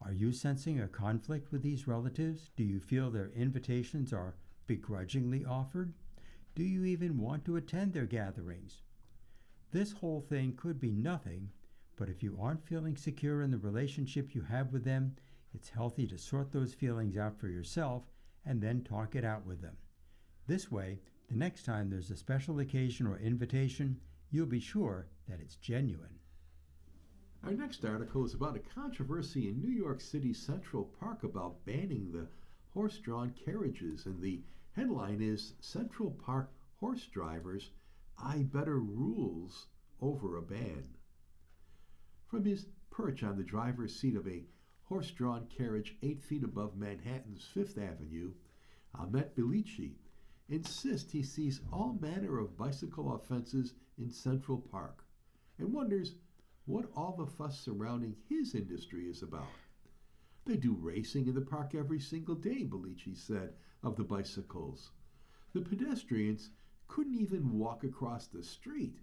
Are you sensing a conflict with these relatives? Do you feel their invitations are begrudgingly offered? Do you even want to attend their gatherings? This whole thing could be nothing, but if you aren't feeling secure in the relationship you have with them, it's healthy to sort those feelings out for yourself and then talk it out with them. This way, the next time there's a special occasion or invitation, you'll be sure that it's genuine. Our next article is about a controversy in New York City Central Park about banning the horse-drawn carriages, and the headline is Central Park Horse Drivers Eye Better Rules Over a Ban. From his perch on the driver's seat of a horse-drawn carriage 8 feet above Manhattan's Fifth Avenue, Ahmet Bilici insists he sees all manner of bicycle offenses in Central Park and wonders what all the fuss surrounding his industry is about. They do racing in the park every single day, Bilici said of the bicycles. The pedestrians couldn't even walk across the street.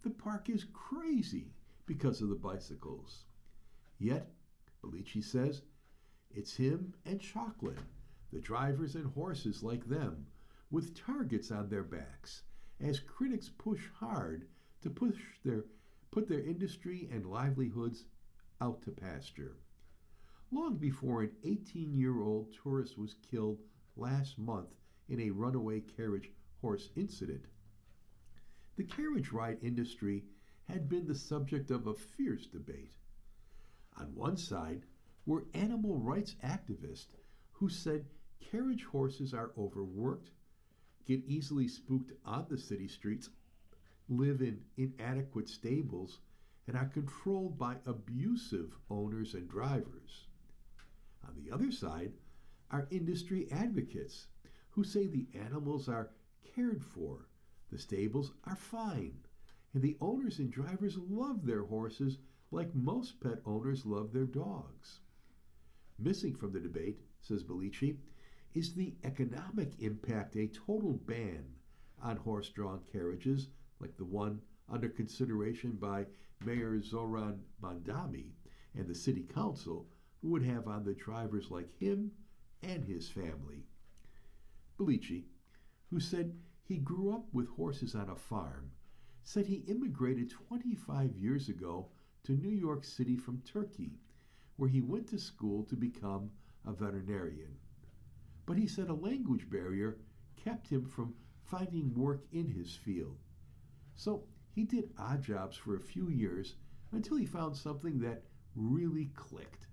The park is crazy because of the bicycles. Yet, Bilici says, it's him and Chocolate, the drivers and horses like them, with targets on their backs, as critics push hard to put their industry and livelihoods out to pasture. Long before an 18-year-old tourist was killed last month in a runaway carriage horse incident, the carriage ride industry had been the subject of a fierce debate. On one side were animal rights activists who said carriage horses are overworked, get easily spooked on the city streets, live in inadequate stables, and are controlled by abusive owners and drivers. On the other side are industry advocates who say the animals are cared for, the stables are fine, and the owners and drivers love their horses like most pet owners love their dogs. Missing from the debate, says Bilici, is the economic impact a total ban on horse-drawn carriages, like the one under consideration by Mayor Zoran Mandami and the City Council, would have on the drivers like him and his family. Bilici, who said he grew up with horses on a farm, said he immigrated 25 years ago to New York City from Turkey, where he went to school to become a veterinarian. But he said a language barrier kept him from finding work in his field. So he did odd jobs for a few years until he found something that really clicked.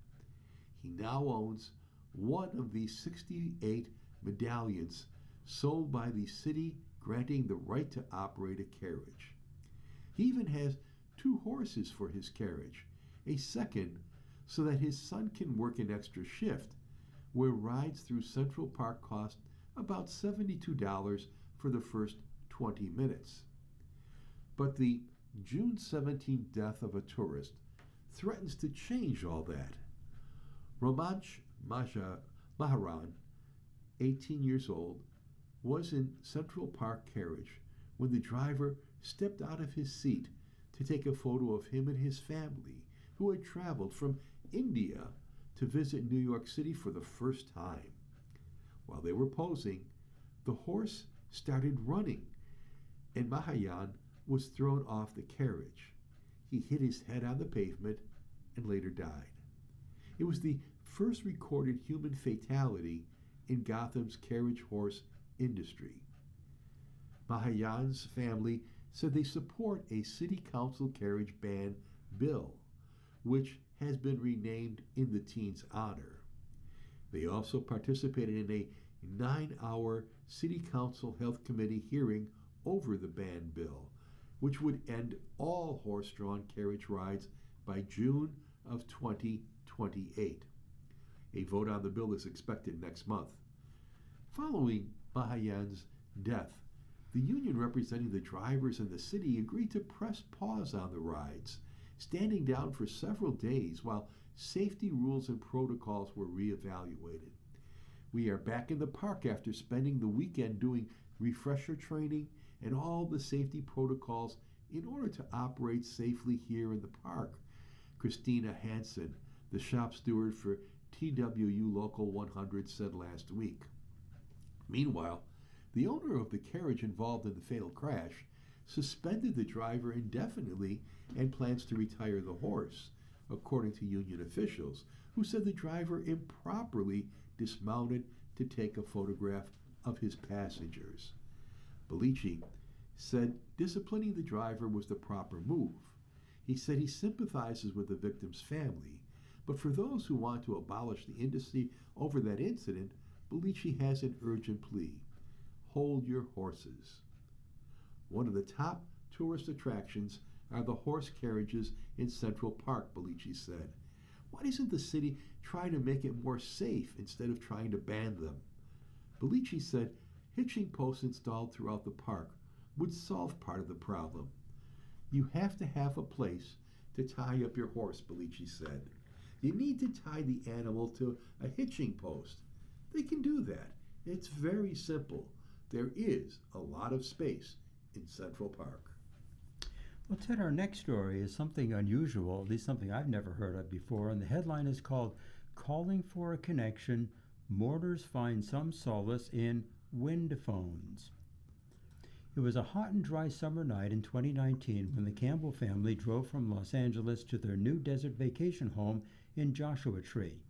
He now owns one of the 68 medallions sold by the city granting the right to operate a carriage. He even has 2 horses for his carriage, a second so that his son can work an extra shift, where rides through Central Park cost about $72 for the first 20 minutes. But the June 17th death of a tourist threatens to change all that. Romansh Maharan, 18 years old, was in Central Park carriage when the driver stepped out of his seat to take a photo of him and his family, who had traveled from India to visit New York City for the first time. While they were posing, the horse started running, and Mahayan was thrown off the carriage. He hit his head on the pavement and later died. It was the first recorded human fatality in Gotham's carriage horse industry. Mahayan's family said they support a city council carriage ban bill, which has been renamed in the teen's honor. They also participated in a 9-hour city council health committee hearing over the ban bill, which would end all horse-drawn carriage rides by June of 2028. A vote on the bill is expected next month. Following Mahayan's death, the union representing the drivers in the city agreed to press pause on the rides, standing down for several days while safety rules and protocols were reevaluated. We are back in the park after spending the weekend doing refresher training and all the safety protocols in order to operate safely here in the park, Christina Hansen, the shop steward for TWU Local 100, said last week. Meanwhile, the owner of the carriage involved in the fatal crash suspended the driver indefinitely and plans to retire the horse, according to union officials, who said the driver improperly dismounted to take a photograph of his passengers. Bellici said disciplining the driver was the proper move. He said he sympathizes with the victim's family, but for those who want to abolish the industry over that incident, Bellici has an urgent plea. Hold your horses. One of the top tourist attractions are the horse carriages in Central Park, Bellici said. Why doesn't the city try to make it more safe instead of trying to ban them? Bellici said hitching posts installed throughout the park would solve part of the problem. You have to have a place to tie up your horse, Bellici said. You need to tie the animal to a hitching post. They can do that. It's very simple. There is a lot of space in Central Park. Well, Ted, our next story is something unusual, at least something I've never heard of before, and the headline is called Calling for a Connection, Mourners Find Some Solace in Wind Phones. It was a hot and dry summer night in 2019 when the Campbell family drove from Los Angeles to their new desert vacation home in Joshua Tree.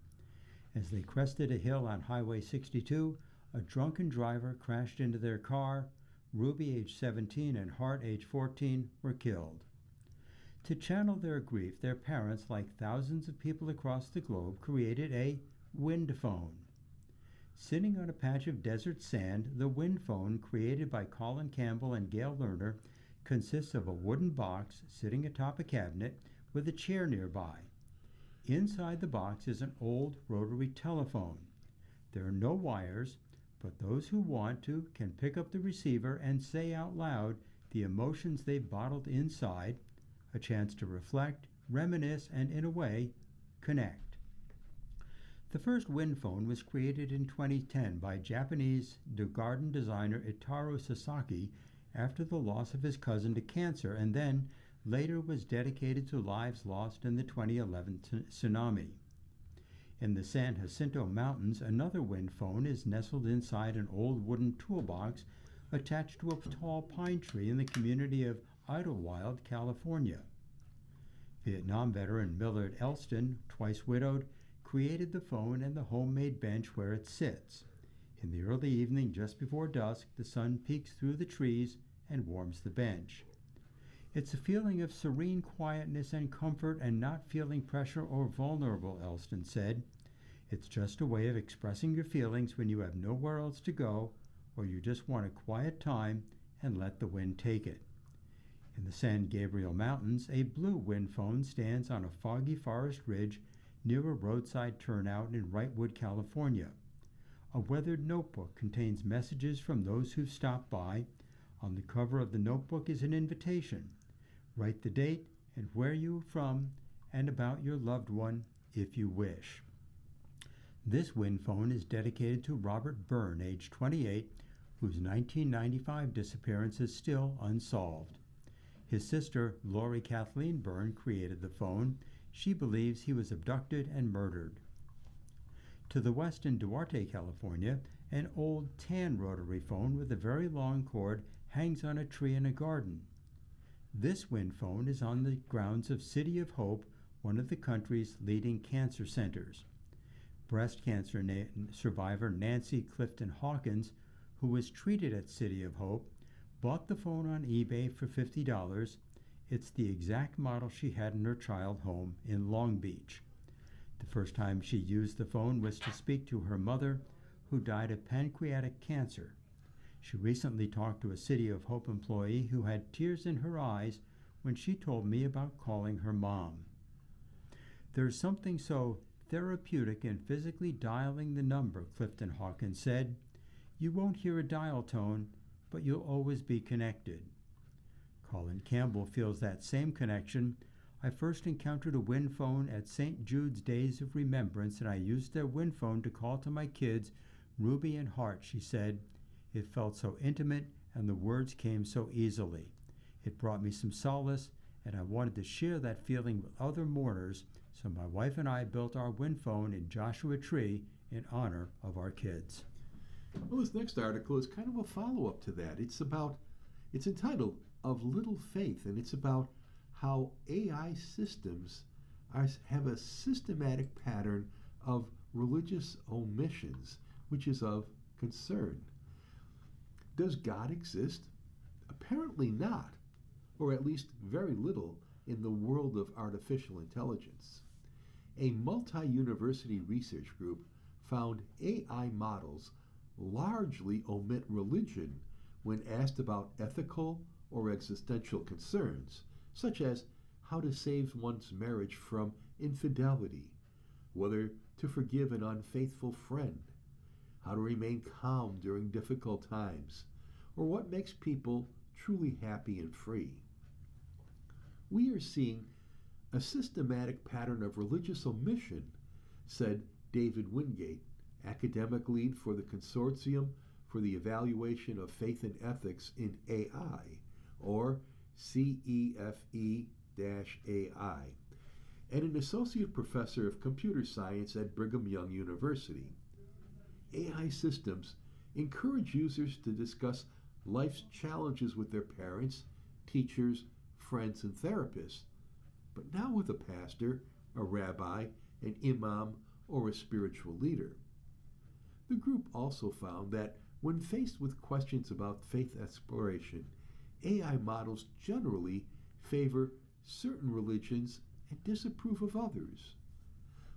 As they crested a hill on Highway 62, a drunken driver crashed into their car. Ruby, age 17, and Hart, age 14, were killed. To channel their grief, their parents, like thousands of people across the globe, created a wind phone. Sitting on a patch of desert sand, the wind phone, created by Colin Campbell and Gail Lerner, consists of a wooden box sitting atop a cabinet with a chair nearby. Inside the box is an old rotary telephone. There are no wires, but those who want to can pick up the receiver and say out loud the emotions they've bottled inside, a chance to reflect, reminisce, and in a way, connect. The first wind phone was created in 2010 by Japanese garden designer Itaro Sasaki after the loss of his cousin to cancer, and then later was dedicated to lives lost in the 2011 tsunami. In the San Jacinto Mountains, another wind phone is nestled inside an old wooden toolbox attached to a tall pine tree in the community of Idlewild, California. Vietnam veteran Millard Elston, twice widowed, created the phone and the homemade bench where it sits. In the early evening, just before dusk, the sun peeks through the trees and warms the bench. It's a feeling of serene quietness and comfort and not feeling pressure or vulnerable, Elston said. It's just a way of expressing your feelings when you have nowhere else to go or you just want a quiet time and let the wind take it. In the San Gabriel Mountains, a blue wind phone stands on a foggy forest ridge near a roadside turnout in Wrightwood, California. A weathered notebook contains messages from those who've stopped by. On the cover of the notebook is an invitation. Write the date and where you're from and about your loved one if you wish. This wind phone is dedicated to Robert Byrne, age 28, whose 1995 disappearance is still unsolved. His sister, Lori Kathleen Byrne, created the phone. She believes he was abducted and murdered. To the west in Duarte, California, an old tan rotary phone with a very long cord hangs on a tree in a garden. This wind phone is on the grounds of City of Hope, one of the country's leading cancer centers. Breast cancer survivor Nancy Clifton Hawkins, who was treated at City of Hope, bought the phone on eBay for $50. It's the exact model she had in her child home in Long Beach. The first time she used the phone was to speak to her mother, who died of pancreatic cancer. She recently talked to a City of Hope employee who had tears in her eyes when she told me about calling her mom. There's something so therapeutic in physically dialing the number, Clifton Hawkins said. You won't hear a dial tone, but you'll always be connected. Colin Campbell feels that same connection. I first encountered a Win phone at St. Jude's Days of Remembrance, and I used their Win phone to call to my kids, Ruby and Hart, she said. It felt so intimate, and the words came so easily. It brought me some solace, and I wanted to share that feeling with other mourners, so my wife and I built our Win phone in Joshua Tree in honor of our kids. Well, this next article is kind of a follow-up to that. It's entitled Of Little Faith, and it's about how AI systems have a systematic pattern of religious omissions, which is of concern. Does God exist? Apparently not, or at least very little in the world of artificial intelligence. A multi-university research group found AI models largely omit religion when asked about ethical or existential concerns, such as how to save one's marriage from infidelity, whether to forgive an unfaithful friend, how to remain calm during difficult times, or what makes people truly happy and free. We are seeing a systematic pattern of religious omission, said David Wingate, academic lead for the Consortium for the Evaluation of Faith and Ethics in AI, or CEFE-AI, and an associate professor of computer science at Brigham Young University. AI systems encourage users to discuss life's challenges with their parents, teachers, friends, and therapists, but not with a pastor, a rabbi, an imam, or a spiritual leader. The group also found that when faced with questions about faith exploration, AI models generally favor certain religions and disapprove of others.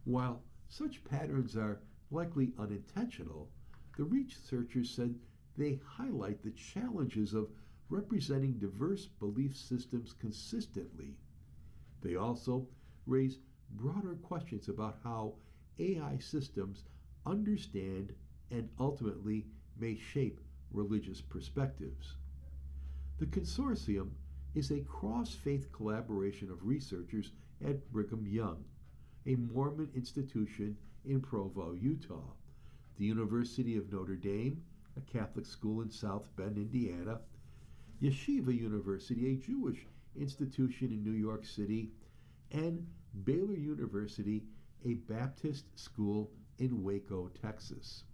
While such patterns are likely unintentional, the researchers said they highlight the challenges of representing diverse belief systems consistently. They also raise broader questions about how AI systems understand and ultimately may shape religious perspectives. The consortium is a cross-faith collaboration of researchers at Brigham Young, a Mormon institution in Provo, Utah, the University of Notre Dame, a Catholic school in South Bend, Indiana, Yeshiva University, a Jewish institution in New York City, and Baylor University, a Baptist school in Waco, Texas.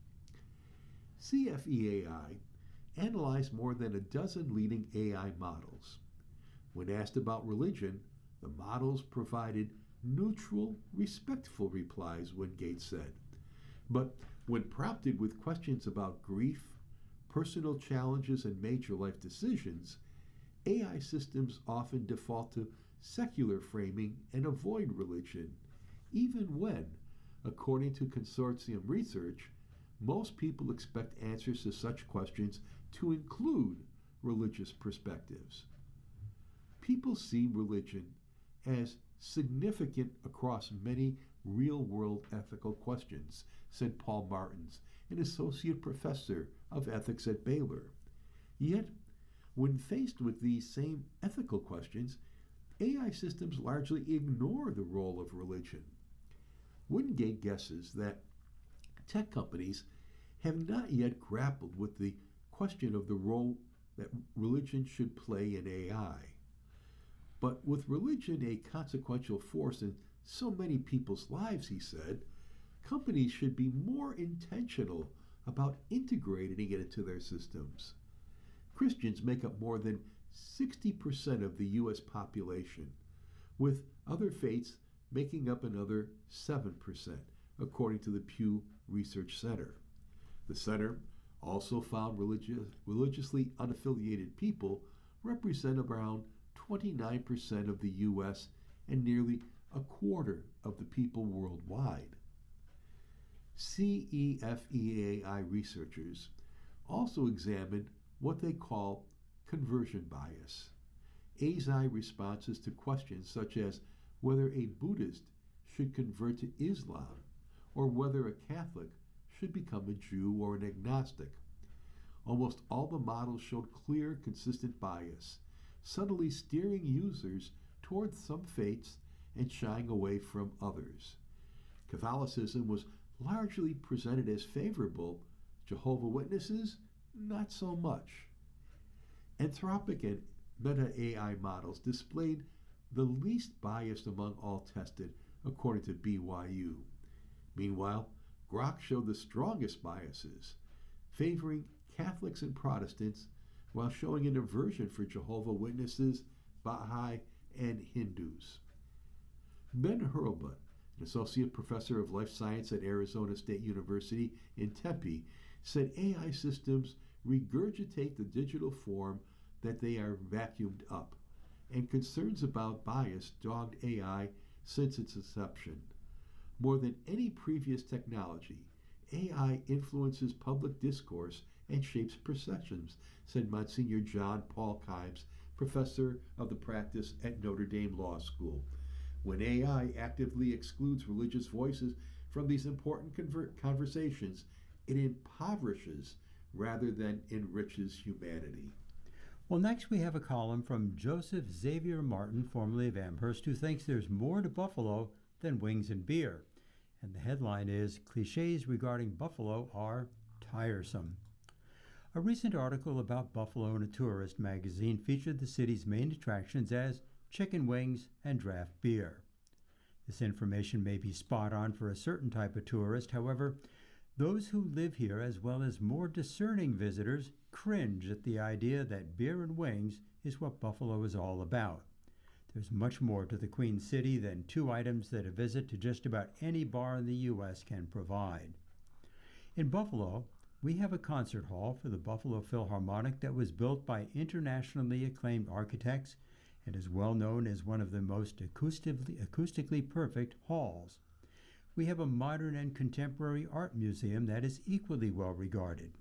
CFEAI analyzed more than a dozen leading AI models. When asked about religion, the models provided neutral, respectful replies, Wingate said. But when prompted with questions about grief, personal challenges, and major life decisions, AI systems often default to secular framing and avoid religion, even when, according to consortium research, most people expect answers to such questions to include religious perspectives. People see religion as significant across many real-world ethical questions, said Paul Martins, an associate professor of ethics at Baylor. Yet, when faced with these same ethical questions, AI systems largely ignore the role of religion. Wingate guesses that tech companies have not yet grappled with the question of the role that religion should play in AI. But with religion a consequential force in so many people's lives, he said, companies should be more intentional about integrating it into their systems. Christians make up more than 60% of the U.S. population, with other faiths making up another 7%, according to the Pew Research Center. The center also found religiously unaffiliated people represent around 29% of the U.S. and nearly a quarter of the people worldwide. CEFEAI researchers also examined what they call conversion bias, ASI responses to questions such as whether a Buddhist should convert to Islam or whether a Catholic should become a Jew or an agnostic. Almost all the models showed clear, consistent bias, subtly steering users towards some faiths and shying away from others. Catholicism was largely presented as favorable, Jehovah's Witnesses, not so much. Anthropic and Meta AI models displayed the least biased among all tested, according to BYU. Meanwhile, Grok showed the strongest biases, favoring Catholics and Protestants while showing an aversion for Jehovah's Witnesses, Baha'i, and Hindus. Ben Hurlbut, an associate professor of life science at Arizona State University in Tempe, said AI systems regurgitate the digital form that they are vacuumed up, and concerns about bias dogged AI since its inception. More than any previous technology, AI influences public discourse and shapes perceptions, said Monsignor John Paul Kibes, professor of the practice at Notre Dame Law School. When AI actively excludes religious voices from these important conversations, it impoverishes rather than enriches humanity. Well, next we have a column from Joseph Xavier Martin, formerly of Amherst, who thinks there's more to Buffalo than wings and beer. And the headline is, Cliches Regarding Buffalo Are Tiresome. A recent article about Buffalo in a tourist magazine featured the city's main attractions as chicken wings and draft beer. This information may be spot on for a certain type of tourist. However, those who live here, as well as more discerning visitors, cringe at the idea that beer and wings is what Buffalo is all about. There's much more to the Queen City than 2 items that a visit to just about any bar in the U.S. can provide. In Buffalo, we have a concert hall for the Buffalo Philharmonic that was built by internationally acclaimed architects and is well known as one of the most acoustically perfect halls. We have a modern and contemporary art museum that is equally well regarded.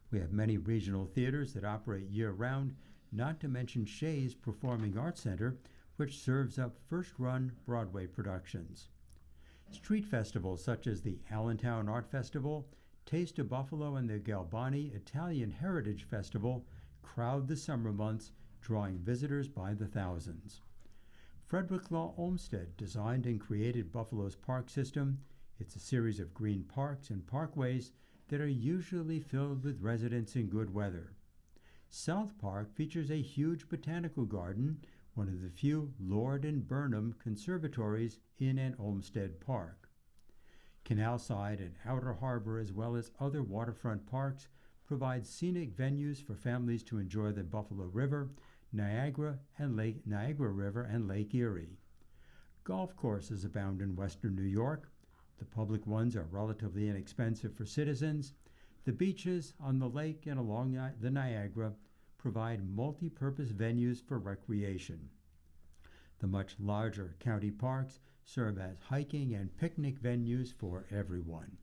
We have many regional theaters that operate year-round, not to mention Shea's Performing Arts Center, which serves up first-run Broadway productions. Street festivals such as the Allentown Art Festival, Taste of Buffalo, and the Galbani Italian Heritage Festival crowd the summer months, drawing visitors by the thousands. Frederick Law Olmsted designed and created Buffalo's park system. It's a series of green parks and parkways that are usually filled with residents in good weather. South Park features a huge botanical garden, one of the few Lord and Burnham conservatories in an Olmsted Park. Canalside and Outer Harbor, as well as other waterfront parks, provide scenic venues for families to enjoy the Buffalo River, Niagara River, and Lake Erie. Golf courses abound in western New York. The public ones are relatively inexpensive for citizens. The beaches on the lake and along the Niagara provide multi-purpose venues for recreation. The much larger county parks serve as hiking and picnic venues for everyone.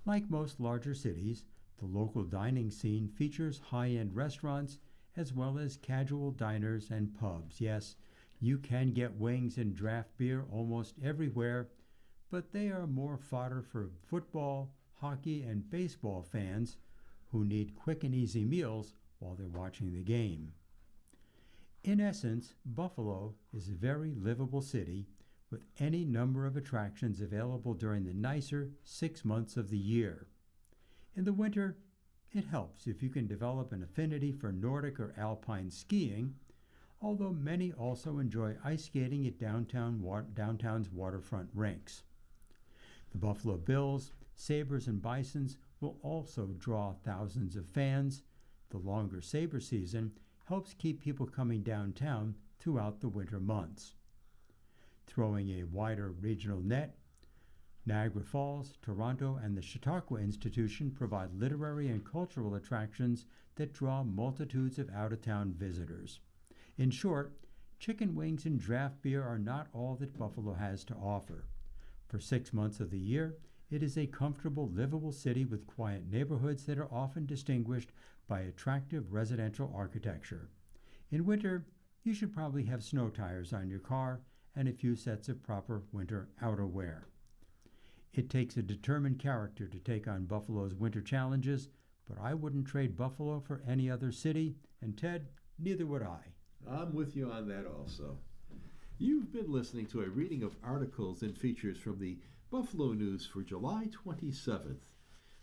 Like most larger cities, the local dining scene features high-end restaurants as well as casual diners and pubs. Yes, you can get wings and draft beer almost everywhere, but they are more fodder for football, hockey, and baseball fans who need quick and easy meals while they're watching the game. In essence, Buffalo is a very livable city with any number of attractions available during the nicer 6 months of the year. In the winter, it helps if you can develop an affinity for Nordic or alpine skiing, although many also enjoy ice skating at downtown's waterfront rinks. The Buffalo Bills, Sabres, and Bisons will also draw thousands of fans. The longer Sabre season helps keep people coming downtown throughout the winter months. Throwing a wider regional net, Niagara Falls, Toronto, and the Chautauqua Institution provide literary and cultural attractions that draw multitudes of out-of-town visitors. In short, chicken wings and draft beer are not all that Buffalo has to offer. For 6 months of the year, it is a comfortable, livable city with quiet neighborhoods that are often distinguished by attractive residential architecture. In winter, you should probably have snow tires on your car and a few sets of proper winter outerwear. It takes a determined character to take on Buffalo's winter challenges, but I wouldn't trade Buffalo for any other city, and Ted, neither would I. I'm with you on that also. You've been listening to a reading of articles and features from the Buffalo News for July 27th.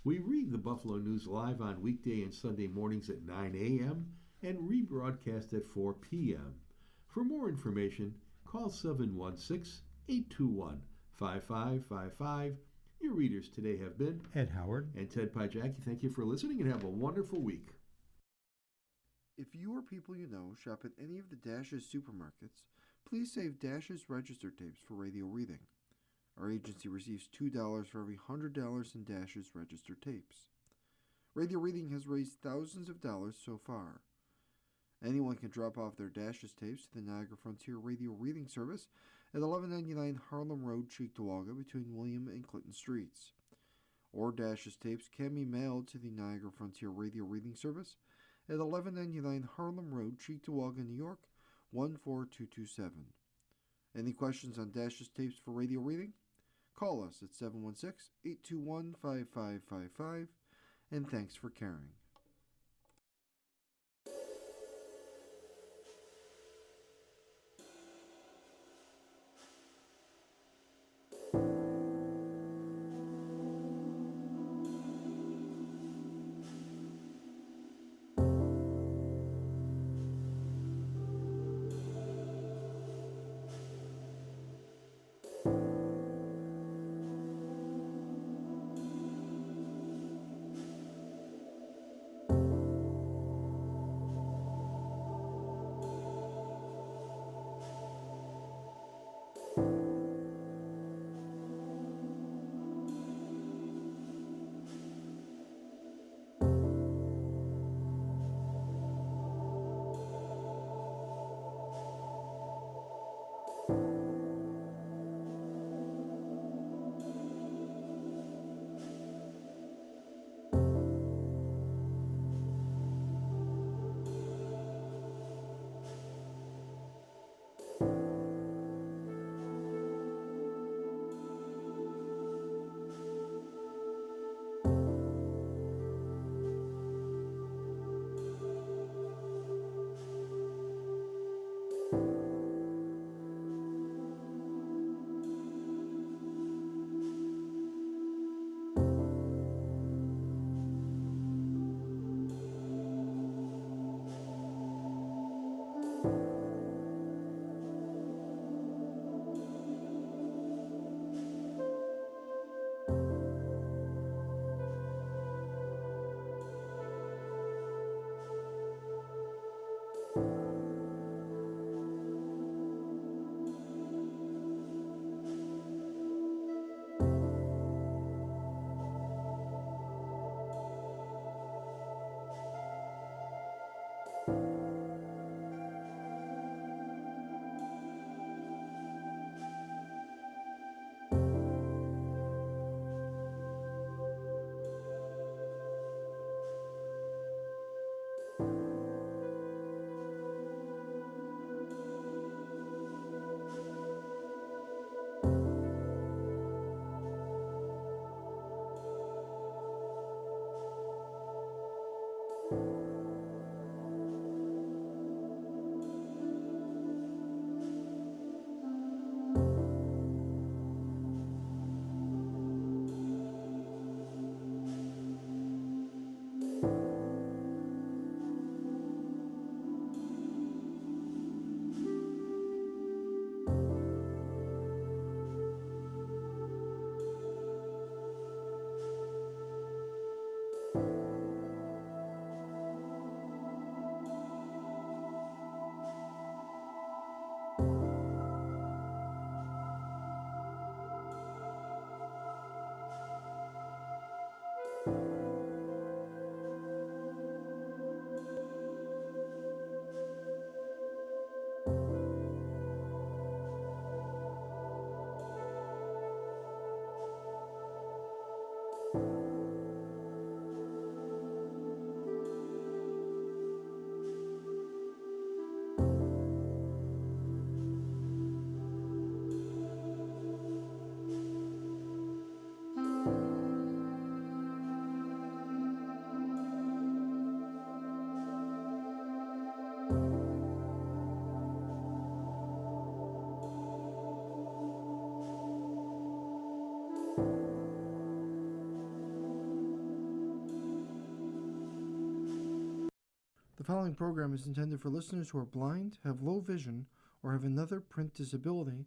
We read the Buffalo News live on weekday and Sunday mornings at 9 a.m. and rebroadcast at 4 p.m. For more information, call 716-821-5555. Your readers today have been Ed Howard and Ted Pajacki. Thank you for listening and have a wonderful week. If you or people you know shop at any of the Dash's supermarkets, please save Dash's register tapes for radio reading. Our agency receives $2 for every $100 in Dash's register tapes. Radio reading has raised thousands of dollars so far. Anyone can drop off their Dash's tapes to the Niagara Frontier Radio Reading Service at 1199 Harlem Road, Cheektowaga, between William and Clinton Streets. Or Dash's tapes can be mailed to the Niagara Frontier Radio Reading Service at 1199 Harlem Road, Cheektowaga, New York, 14227. Any questions on Dash's tapes for radio reading? Call us at 716-821-5555, and thanks for caring. following program is intended for listeners who are blind, have low vision, or have another print disability,